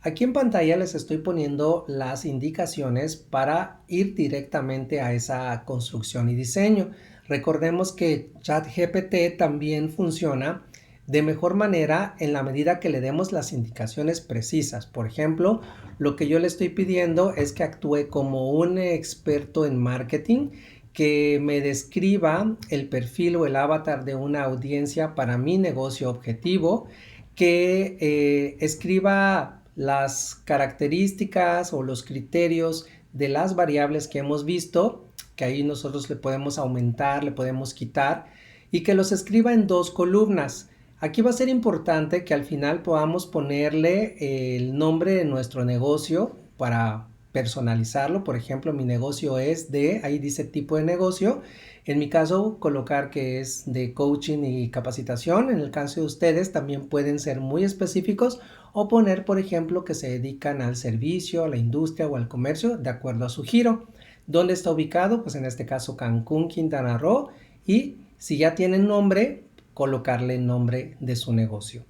Aquí en pantalla les estoy poniendo las indicaciones para ir directamente a esa construcción y diseño. Recordemos que ChatGPT también funciona de mejor manera en la medida que le demos las indicaciones precisas. Por ejemplo, lo que yo le estoy pidiendo es que actúe como un experto en marketing, que me describa el perfil o el avatar de una audiencia para mi negocio objetivo, que escriba las características o los criterios de las variables que hemos visto, que ahí nosotros le podemos aumentar, le podemos quitar, y que los escriba en 2 columnas. Aquí va a ser importante que al final podamos ponerle el nombre de nuestro negocio para personalizarlo. Por ejemplo, mi negocio es de, ahí dice tipo de negocio. En mi caso, colocar que es de coaching y capacitación. En el caso de ustedes, también pueden ser muy específicos o poner, por ejemplo, que se dedican al servicio, a la industria o al comercio, de acuerdo a su giro. ¿Dónde está ubicado? Pues en este caso, Cancún, Quintana Roo. Y si ya tienen nombre, colocarle el nombre de su negocio.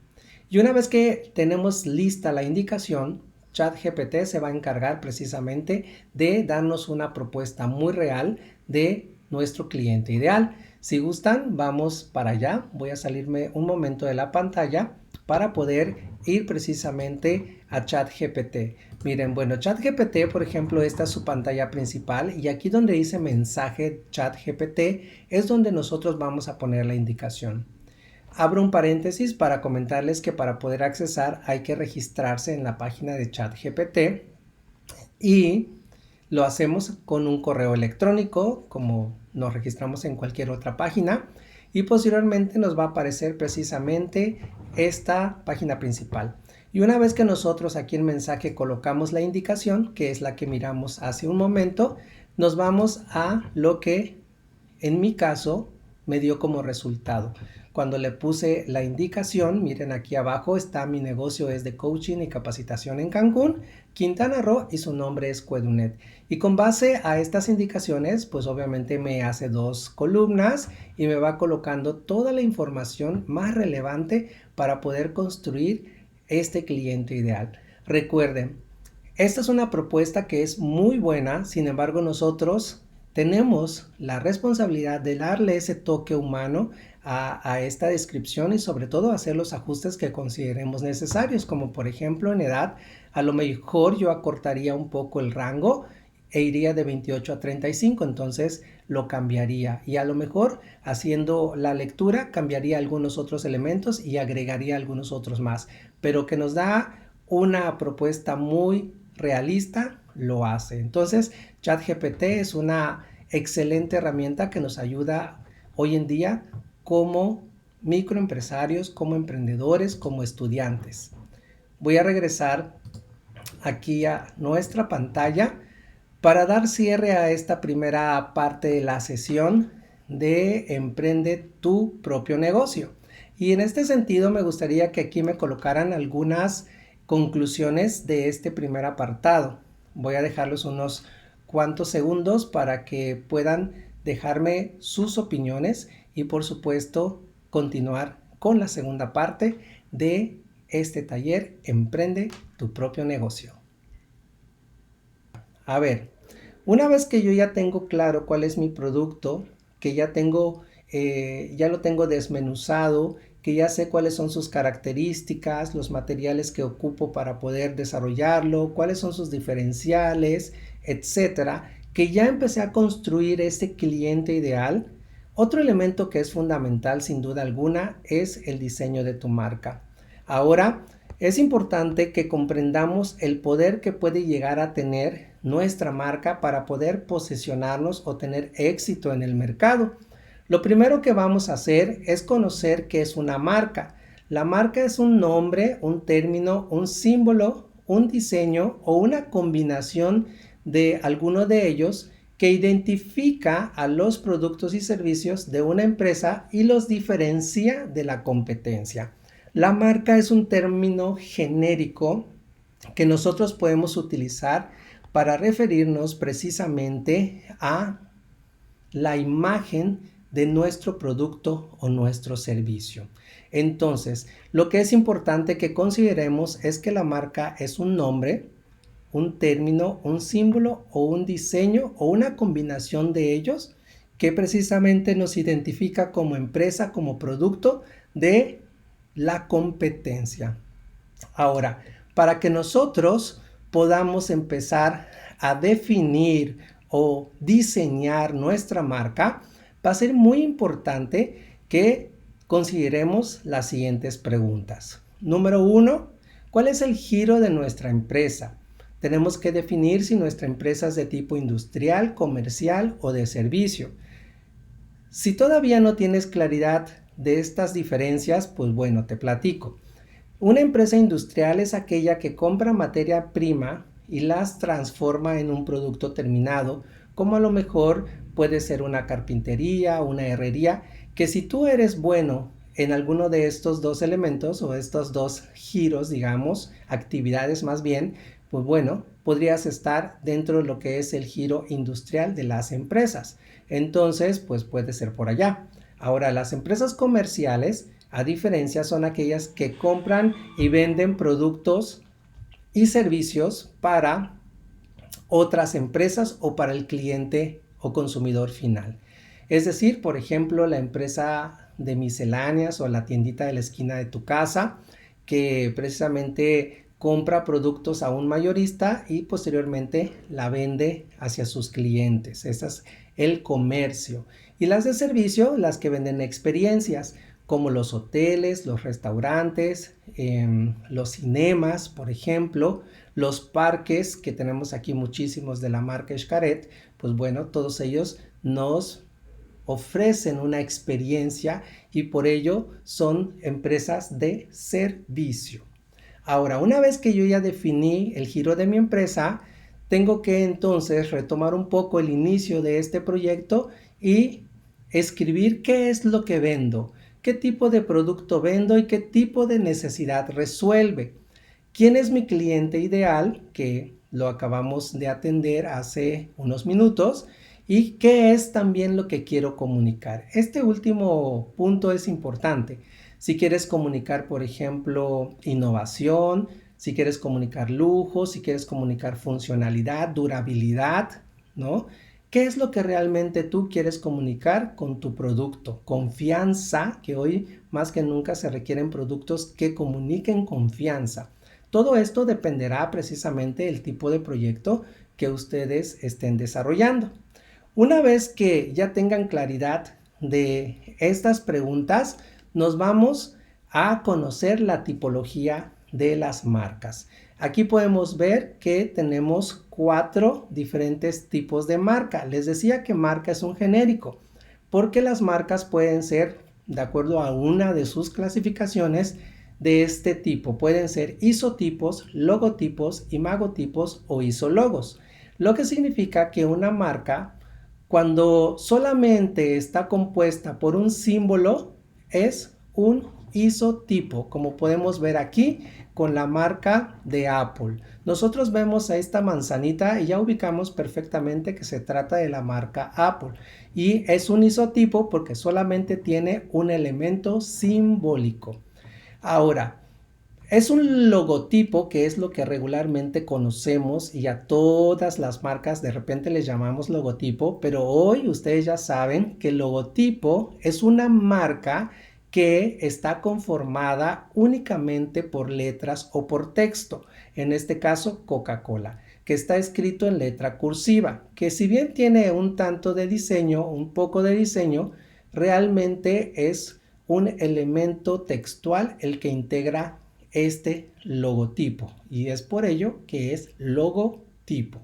Y una vez que tenemos lista la indicación, ChatGPT se va a encargar precisamente de darnos una propuesta muy real de nuestro cliente ideal. Si gustan, vamos para allá. Voy a salirme un momento de la pantalla para poder ir precisamente a ChatGPT. Miren, bueno, ChatGPT, por ejemplo, esta es su pantalla principal y aquí donde dice mensaje ChatGPT es donde nosotros vamos a poner la indicación. Abro un paréntesis para comentarles que para poder accesar hay que registrarse en la página de ChatGPT y lo hacemos con un correo electrónico, como nos registramos en cualquier otra página, y posteriormente nos va a aparecer precisamente esta página principal. Y una vez que nosotros aquí en mensaje colocamos la indicación, que es la que miramos hace un momento, nos vamos a lo que en mi caso me dio como resultado. Cuando le puse la indicación, miren aquí abajo está mi negocio es de coaching y capacitación en Cancún, Quintana Roo y su nombre es Quedunet. Y con base a estas indicaciones, pues obviamente me hace 2 columnas y me va colocando toda la información más relevante para poder construir este cliente ideal. Recuerden, esta es una propuesta que es muy buena, sin embargo nosotros tenemos la responsabilidad de darle ese toque humano a esta descripción y sobre todo hacer los ajustes que consideremos necesarios, como por ejemplo en edad, a lo mejor yo acortaría un poco el rango e iría de 28 a 35, entonces lo cambiaría y a lo mejor haciendo la lectura cambiaría algunos otros elementos y agregaría algunos otros más, pero que nos da una propuesta muy realista, lo hace. Entonces ChatGPT es una excelente herramienta que nos ayuda hoy en día como microempresarios, como emprendedores, como estudiantes. Voy a regresar aquí a nuestra pantalla para dar cierre a esta primera parte de la sesión de Emprende tu propio negocio. Y en este sentido me gustaría que aquí me colocaran algunas conclusiones de este primer apartado. Voy a dejarlos unos cuantos segundos para que puedan dejarme sus opiniones y por supuesto continuar con la segunda parte de este taller Emprende tu propio negocio. A ver, una vez que yo ya tengo claro cuál es mi producto, que ya lo tengo desmenuzado, que ya sé cuáles son sus características, los materiales que ocupo para poder desarrollarlo, cuáles son sus diferenciales, etcétera, que ya empecé a construir este cliente ideal. Otro elemento que es fundamental sin duda alguna es el diseño de tu marca. Ahora es importante que comprendamos el poder que puede llegar a tener nuestra marca para poder posicionarnos o tener éxito en el mercado. Lo primero que vamos a hacer es conocer qué es una marca. La marca es un nombre, un término, un símbolo, un diseño o una combinación de alguno de ellos que identifica a los productos y servicios de una empresa y los diferencia de la competencia. La marca es un término genérico que nosotros podemos utilizar para referirnos precisamente a la imagen de nuestro producto o nuestro servicio. Entonces, lo que es importante que consideremos es que la marca es un nombre, un término, un símbolo o un diseño o una combinación de ellos que precisamente nos identifica como empresa, como producto de la competencia. Ahora, para que nosotros podamos empezar a definir o diseñar nuestra marca, va a ser muy importante que consideremos las siguientes preguntas. Número 1, ¿cuál es el giro de nuestra empresa? Tenemos que definir si nuestra empresa es de tipo industrial, comercial o de servicio. Si todavía no tienes claridad de estas diferencias, pues bueno, te platico. Una empresa industrial es aquella que compra materia prima y las transforma en un producto terminado, como a lo mejor puede ser una carpintería, una herrería, que si tú eres bueno en alguno de estos dos elementos o estos dos giros, digamos, actividades más bien, pues bueno, podrías estar dentro de lo que es el giro industrial de las empresas. Entonces, pues puede ser por allá. Ahora, las empresas comerciales, a diferencia, son aquellas que compran y venden productos y servicios para otras empresas o para el cliente o consumidor final. Es decir, por ejemplo, la empresa de misceláneas o la tiendita de la esquina de tu casa que precisamente compra productos a un mayorista y posteriormente la vende hacia sus clientes. Ese es el comercio. Y las de servicio, las que venden experiencias, como los hoteles, los restaurantes, los cinemas, por ejemplo, los parques, que tenemos aquí muchísimos de la marca Xcaret, pues bueno, todos ellos nos ofrecen una experiencia y por ello son empresas de servicio. Ahora, una vez que yo ya definí el giro de mi empresa, tengo que entonces retomar un poco el inicio de este proyecto y escribir qué es lo que vendo, qué tipo de producto vendo y qué tipo de necesidad resuelve. ¿Quién es mi cliente ideal? Que lo acabamos de atender hace unos minutos. ¿Y qué es también lo que quiero comunicar? Este último punto es importante. Si quieres comunicar, por ejemplo, innovación, si quieres comunicar lujo, si quieres comunicar funcionalidad, durabilidad, ¿no? ¿Qué es lo que realmente tú quieres comunicar con tu producto? Confianza, que hoy más que nunca se requieren productos que comuniquen confianza. Todo esto dependerá precisamente del tipo de proyecto que ustedes estén desarrollando. Una vez que ya tengan claridad de estas preguntas, nos vamos a conocer la tipología de las marcas. Aquí podemos ver que tenemos 4 diferentes tipos de marca. Les decía que marca es un genérico, porque las marcas pueden ser, de acuerdo a una de sus clasificaciones, de este tipo. Pueden ser isotipos, logotipos, imagotipos o isologos. Lo que significa que una marca, cuando solamente está compuesta por un símbolo, es un isotipo, como podemos ver aquí con la marca de Apple. Nosotros vemos a esta manzanita y ya ubicamos perfectamente que se trata de la marca Apple. Y es un isotipo porque solamente tiene un elemento simbólico. Ahora, es un logotipo, que es lo que regularmente conocemos y a todas las marcas de repente les llamamos logotipo, pero hoy ustedes ya saben que el logotipo es una marca que está conformada únicamente por letras o por texto, en este caso Coca-Cola, que está escrito en letra cursiva, que si bien tiene un tanto de diseño, un poco de diseño, realmente es un elemento textual el que integra este logotipo y es por ello que es logotipo.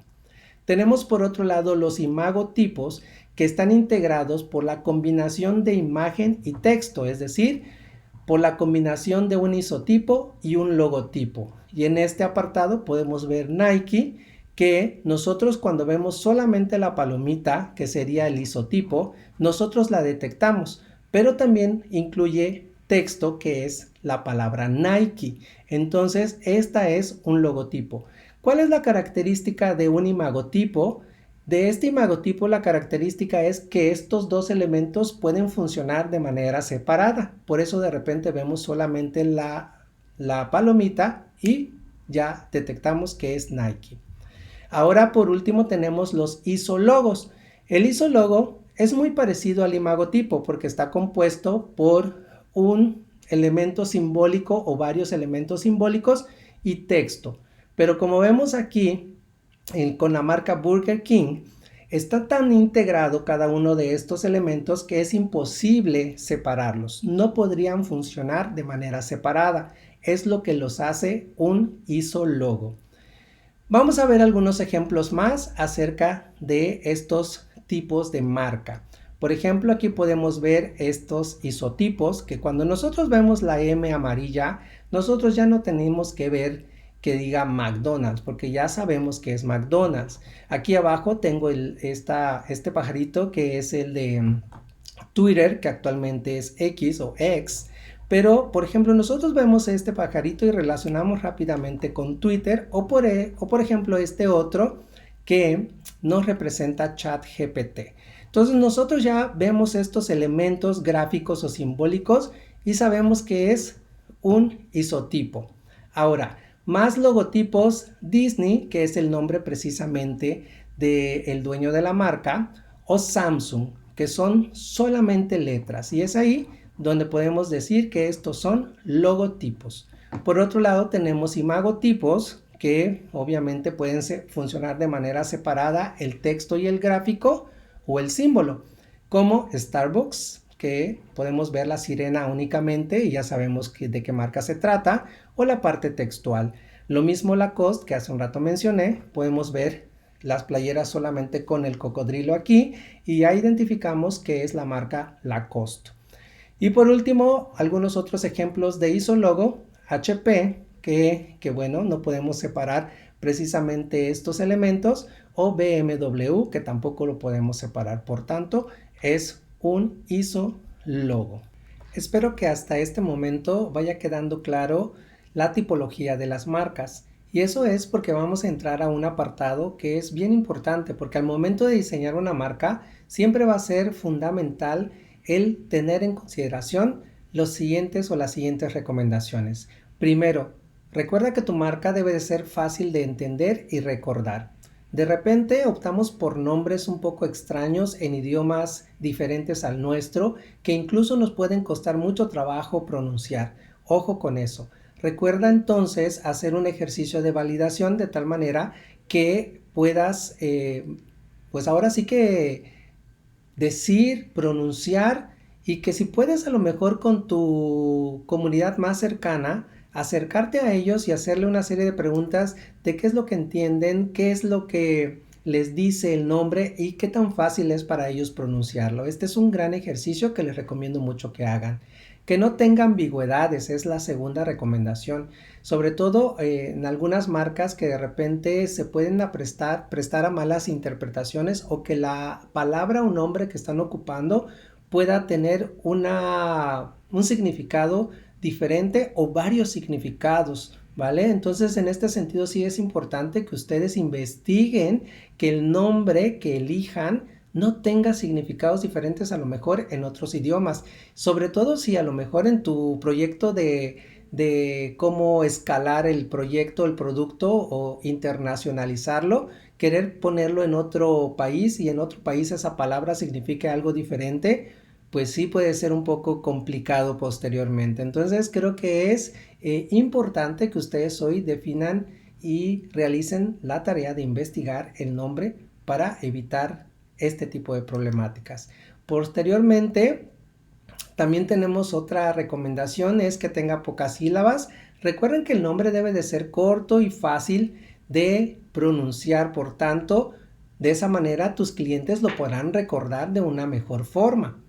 Tenemos por otro lado los imagotipos, que están integrados por la combinación de imagen y texto, es decir, por la combinación de un isotipo y un logotipo. Y en este apartado podemos ver Nike, que nosotros cuando vemos solamente la palomita, que sería el isotipo, nosotros la detectamos, pero también incluye texto, que es la palabra Nike. Entonces, esta es un logotipo. ¿Cuál es la característica de un imagotipo? De este imagotipo, la característica es que estos dos elementos pueden funcionar de manera separada. Por eso de repente vemos solamente la palomita y ya detectamos que es Nike. Ahora por último tenemos los isologos. El isólogo es muy parecido al imagotipo porque está compuesto por un elemento simbólico o varios elementos simbólicos y texto. Pero como vemos aquí con la marca Burger King, está tan integrado cada uno de estos elementos que es imposible separarlos. No podrían funcionar de manera separada. Es lo que los hace un isólogo. Vamos a ver algunos ejemplos más acerca de estos tipos de marca. Por ejemplo, aquí podemos ver estos isotipos que cuando nosotros vemos la M amarilla, nosotros ya no tenemos que ver que diga McDonald's, porque ya sabemos que es McDonald's. Aquí abajo tengo este pajarito que es el de Twitter, que actualmente es X o X. Pero, por ejemplo, nosotros vemos este pajarito y relacionamos rápidamente con Twitter o por ejemplo, este otro que nos representa ChatGPT. Entonces, nosotros ya vemos estos elementos gráficos o simbólicos y sabemos que es un isotipo. Ahora, más logotipos Disney, que es el nombre precisamente del dueño de la marca, o Samsung, que son solamente letras. Y es ahí donde podemos decir que estos son logotipos. Por otro lado, tenemos imagotipos, que obviamente pueden funcionar de manera separada el texto y el gráfico o el símbolo, como Starbucks, que podemos ver la sirena únicamente y ya sabemos de qué marca se trata, o la parte textual. Lo mismo Lacoste, que hace un rato mencioné, podemos ver las playeras solamente con el cocodrilo aquí y ya identificamos que es la marca Lacoste. Y por último, algunos otros ejemplos de isólogo, HP, que bueno, no podemos separar precisamente estos elementos, o BMW, que tampoco lo podemos separar, por tanto, es un isólogo. Espero que hasta este momento vaya quedando claro la tipología de las marcas. Y eso es porque vamos a entrar a un apartado que es bien importante, porque al momento de diseñar una marca, siempre va a ser fundamental el tener en consideración las siguientes recomendaciones. Primero, recuerda que tu marca debe de ser fácil de entender y recordar. De repente optamos por nombres un poco extraños en idiomas diferentes al nuestro, que incluso nos pueden costar mucho trabajo pronunciar. Ojo con eso. Recuerda entonces hacer un ejercicio de validación de tal manera que puedas, pues ahora sí que decir, pronunciar, y que si puedes a lo mejor con tu comunidad más cercana, acercarte a ellos y hacerle una serie de preguntas de qué es lo que entienden, qué es lo que les dice el nombre y qué tan fácil es para ellos pronunciarlo. Este es un gran ejercicio que les recomiendo mucho que hagan. Que no tenga ambigüedades es la segunda recomendación, sobre todo en algunas marcas que de repente se pueden prestar a malas interpretaciones, o que la palabra o nombre que están ocupando pueda tener un significado diferente o varios significados, ¿vale? Entonces, en este sentido sí es importante que ustedes investiguen que el nombre que elijan no tenga significados diferentes a lo mejor en otros idiomas, sobre todo si a lo mejor en tu proyecto de cómo escalar el proyecto, el producto o internacionalizarlo, querer ponerlo en otro país y en otro país esa palabra signifique algo diferente, pues sí puede ser un poco complicado posteriormente. Entonces creo que es importante que ustedes hoy definan y realicen la tarea de investigar el nombre para evitar este tipo de problemáticas. Posteriormente, también tenemos otra recomendación, es que tenga pocas sílabas. Recuerden que el nombre debe de ser corto y fácil de pronunciar, por tanto, de esa manera tus clientes lo podrán recordar de una mejor forma.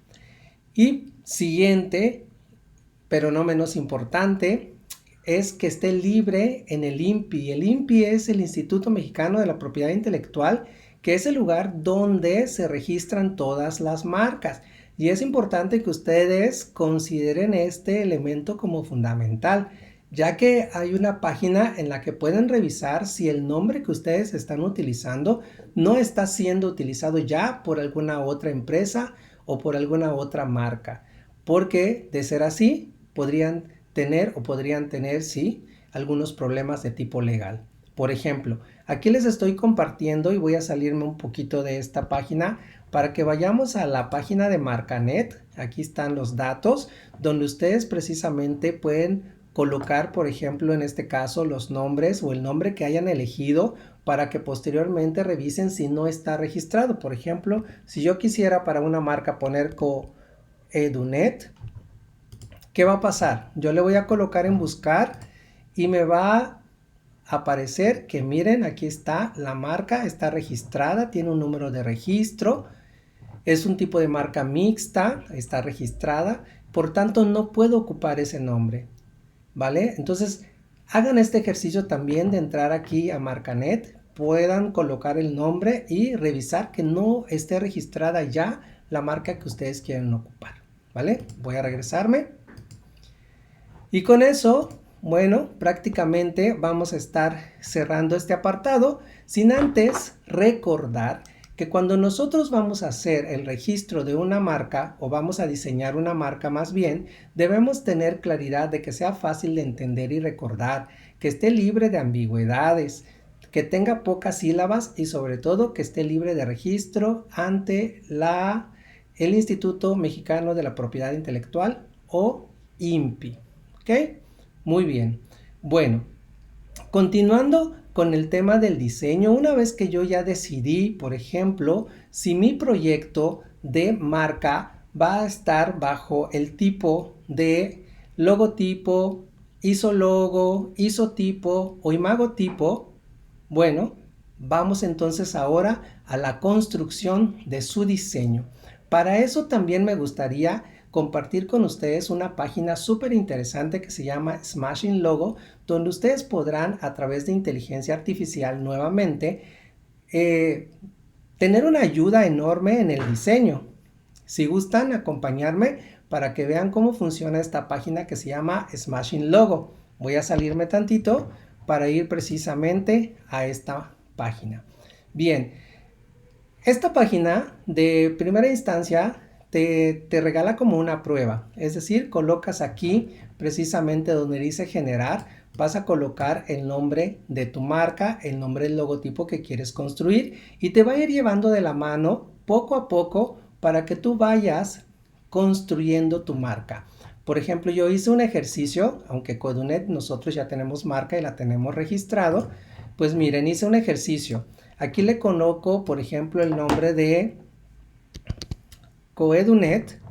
Y siguiente, pero no menos importante, es que esté libre en el INPI. El INPI es el Instituto Mexicano de la Propiedad Intelectual, que es el lugar donde se registran todas las marcas. Y es importante que ustedes consideren este elemento como fundamental, ya que hay una página en la que pueden revisar si el nombre que ustedes están utilizando no está siendo utilizado ya por alguna otra empresa o por alguna otra marca, porque de ser así podrían tener, sí, algunos problemas de tipo legal. Por ejemplo, aquí les estoy compartiendo y voy a salirme un poquito de esta página para que vayamos a la página de Marcanet. Aquí están los datos donde ustedes precisamente pueden colocar, por ejemplo, en este caso, los nombres o el nombre que hayan elegido para que posteriormente revisen si no está registrado. Por ejemplo, si yo quisiera para una marca poner Coedunet, ¿qué va a pasar? Yo le voy a colocar en buscar y me va a aparecer que miren, aquí está la marca, está registrada, tiene un número de registro, es un tipo de marca mixta, está registrada, por tanto no puedo ocupar ese nombre, ¿vale? Entonces hagan este ejercicio también de entrar aquí a Marcanet, puedan colocar el nombre y revisar que no esté registrada ya la marca que ustedes quieren ocupar, ¿vale? Voy a regresarme y con eso, bueno, prácticamente vamos a estar cerrando este apartado, sin antes recordar que cuando nosotros vamos a hacer el registro de una marca o vamos a diseñar una marca más bien, debemos tener claridad de que sea fácil de entender y recordar, que esté libre de ambigüedades, que tenga pocas sílabas y sobre todo que esté libre de registro ante el Instituto Mexicano de la Propiedad Intelectual o INPI. ¿Ok? Muy bien. Bueno, continuando con el tema del diseño, una vez que yo ya decidí, por ejemplo, si mi proyecto de marca va a estar bajo el tipo de logotipo, isologo, isotipo o imagotipo, bueno, vamos entonces ahora a la construcción de su diseño. Para eso también me gustaría compartir con ustedes una página súper interesante que se llama Smashing Logo, donde ustedes podrán a través de inteligencia artificial nuevamente tener una ayuda enorme en el diseño. Si gustan acompañarme para que vean cómo funciona esta página que se llama Smashing Logo. Voy a salirme tantito para ir precisamente a esta página. Bien, esta página de primera instancia te regala como una prueba, es decir, colocas aquí precisamente donde dice generar, vas a colocar el nombre de tu marca, el nombre del logotipo que quieres construir y te va a ir llevando de la mano poco a poco para que tú vayas construyendo tu marca. Por ejemplo, yo hice un ejercicio, aunque Coedunet nosotros ya tenemos marca y la tenemos registrado, pues miren, hice un ejercicio. Aquí le coloco, por ejemplo, el nombre de Coedunet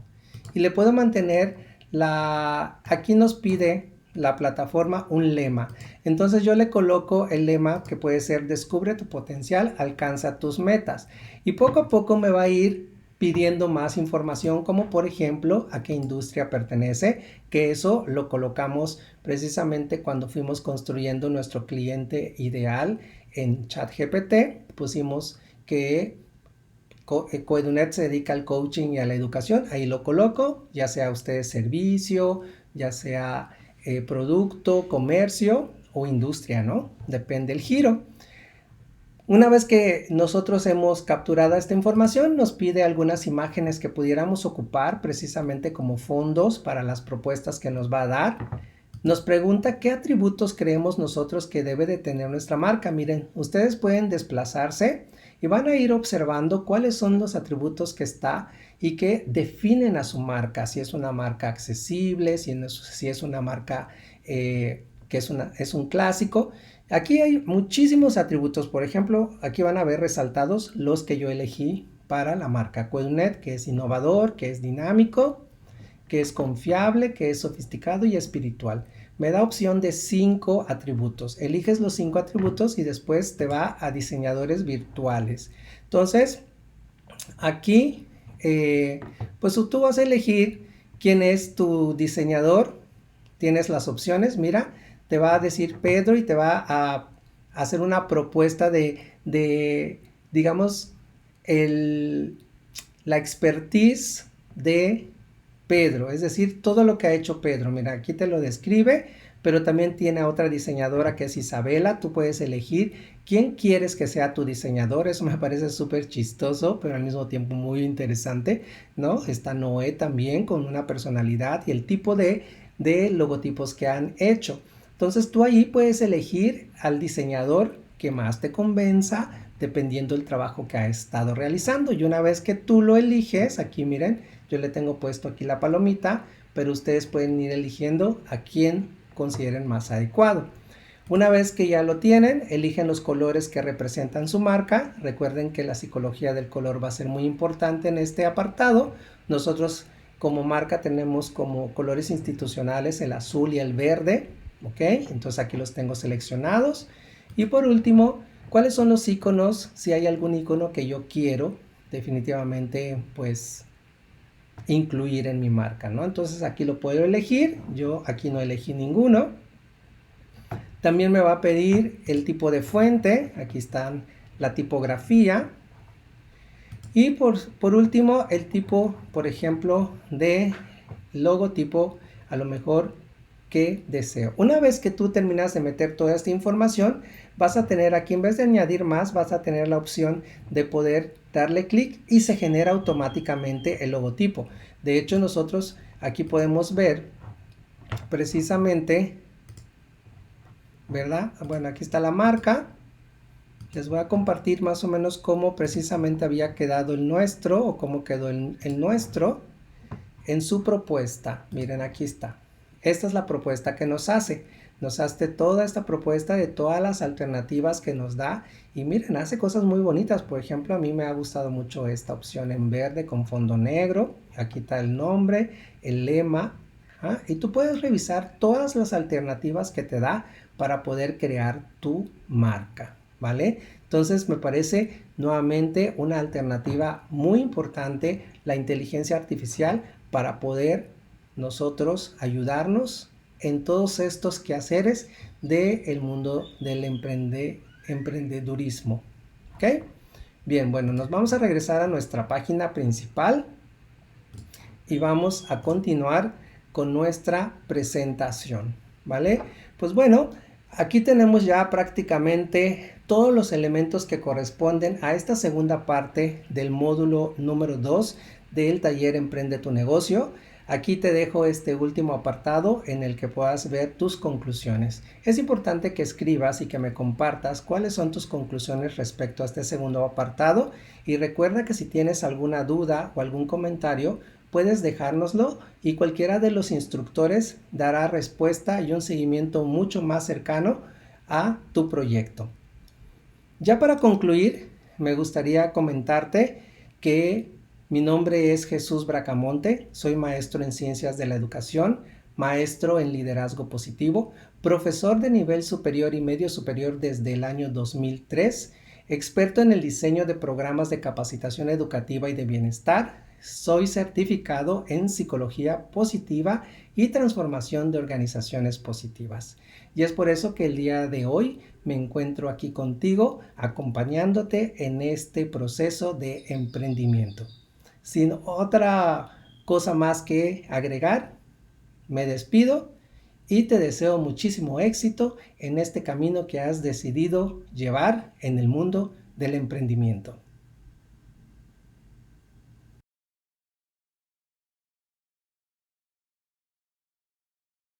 y le puedo mantener aquí nos pide la plataforma un lema. Entonces yo le coloco el lema que puede ser descubre tu potencial, alcanza tus metas. Y poco a poco me va a ir pidiendo más información como por ejemplo a qué industria pertenece, que eso lo colocamos precisamente cuando fuimos construyendo nuestro cliente ideal en ChatGPT. Pusimos que Coedunet se dedica al coaching y a la educación, ahí lo coloco, ya sea ustedes servicio, ya sea producto, comercio o industria, ¿no? Depende del giro. Una vez que nosotros hemos capturado esta información, nos pide algunas imágenes que pudiéramos ocupar precisamente como fondos para las propuestas que nos va a dar. Nos pregunta qué atributos creemos nosotros que debe de tener nuestra marca. Miren, ustedes pueden desplazarse y van a ir observando cuáles son los atributos que está y que definen a su marca. Si es una marca accesible, si es una marca que es un clásico. Aquí hay muchísimos atributos. Por ejemplo, aquí van a ver resaltados los que yo elegí para la marca Coedunet, que es innovador, que es dinámico, que es confiable, que es sofisticado y espiritual. Me da opción de 5 atributos. Eliges los 5 atributos y después te va a diseñadores virtuales. Entonces, aquí, pues tú vas a elegir quién es tu diseñador. Tienes las opciones, mira, te va a decir Pedro y te va a hacer una propuesta de digamos, la expertise de Pedro, es decir, todo lo que ha hecho Pedro. Mira, aquí te lo describe, pero también tiene a otra diseñadora que es Isabela. Tú puedes elegir quién quieres que sea tu diseñador. Eso me parece súper chistoso, pero al mismo tiempo muy interesante, ¿no? Está Noé también con una personalidad y el tipo de logotipos que han hecho. Entonces tú ahí puedes elegir al diseñador que más te convenza dependiendo del trabajo que ha estado realizando. Y una vez que tú lo eliges, aquí miren, yo le tengo puesto aquí la palomita, pero ustedes pueden ir eligiendo a quién consideren más adecuado. Una vez que ya lo tienen, eligen los colores que representan su marca. Recuerden que la psicología del color va a ser muy importante en este apartado. Nosotros como marca tenemos como colores institucionales el azul y el verde, ¿ok? Entonces aquí los tengo seleccionados. Y por último, ¿cuáles son los iconos? Si hay algún icono que yo quiero definitivamente pues incluir en mi marca, ¿no? Entonces aquí lo puedo elegir. Yo aquí no elegí ninguno. También me va a pedir el tipo de fuente. Aquí están la tipografía. Y por último, el tipo, por ejemplo, de logotipo, a lo mejor que deseo. Una vez que tú terminas de meter toda esta información, vas a tener aquí, en vez de añadir más, vas a tener la opción de poder darle clic y se genera automáticamente el logotipo. De hecho, nosotros aquí podemos ver precisamente, ¿verdad? Bueno, aquí está la marca. Les voy a compartir más o menos cómo precisamente había quedado el nuestro o cómo quedó el nuestro en su propuesta. Miren, aquí está. Esta es la propuesta que nos hace. Nos hace toda esta propuesta de todas las alternativas que nos da. Y miren, hace cosas muy bonitas. Por ejemplo, a mí me ha gustado mucho esta opción en verde con fondo negro. Aquí está el nombre, el lema. Y tú puedes revisar todas las alternativas que te da para poder crear tu marca, ¿vale? Entonces me parece nuevamente una alternativa muy importante la inteligencia artificial para poder nosotros ayudarnos en todos estos quehaceres del mundo del emprendedurismo, ¿ok? Bien, bueno, nos vamos a regresar a nuestra página principal y vamos a continuar con nuestra presentación, ¿vale? Pues bueno, aquí tenemos ya prácticamente todos los elementos que corresponden a esta segunda parte del módulo número 2 del taller Emprende tu negocio. Aquí te dejo este último apartado en el que puedas ver tus conclusiones. Es importante que escribas y que me compartas cuáles son tus conclusiones respecto a este segundo apartado y recuerda que si tienes alguna duda o algún comentario puedes dejárnoslo y cualquiera de los instructores dará respuesta y un seguimiento mucho más cercano a tu proyecto. Ya para concluir, me gustaría comentarte que mi nombre es Jesús Bracamonte, soy maestro en Ciencias de la Educación, maestro en Liderazgo Positivo, profesor de nivel superior y medio superior desde el año 2003, experto en el diseño de programas de capacitación educativa y de bienestar. Soy certificado en Psicología Positiva y Transformación de Organizaciones Positivas. Y es por eso que el día de hoy me encuentro aquí contigo, acompañándote en este proceso de emprendimiento. Sin otra cosa más que agregar, me despido y te deseo muchísimo éxito en este camino que has decidido llevar en el mundo del emprendimiento.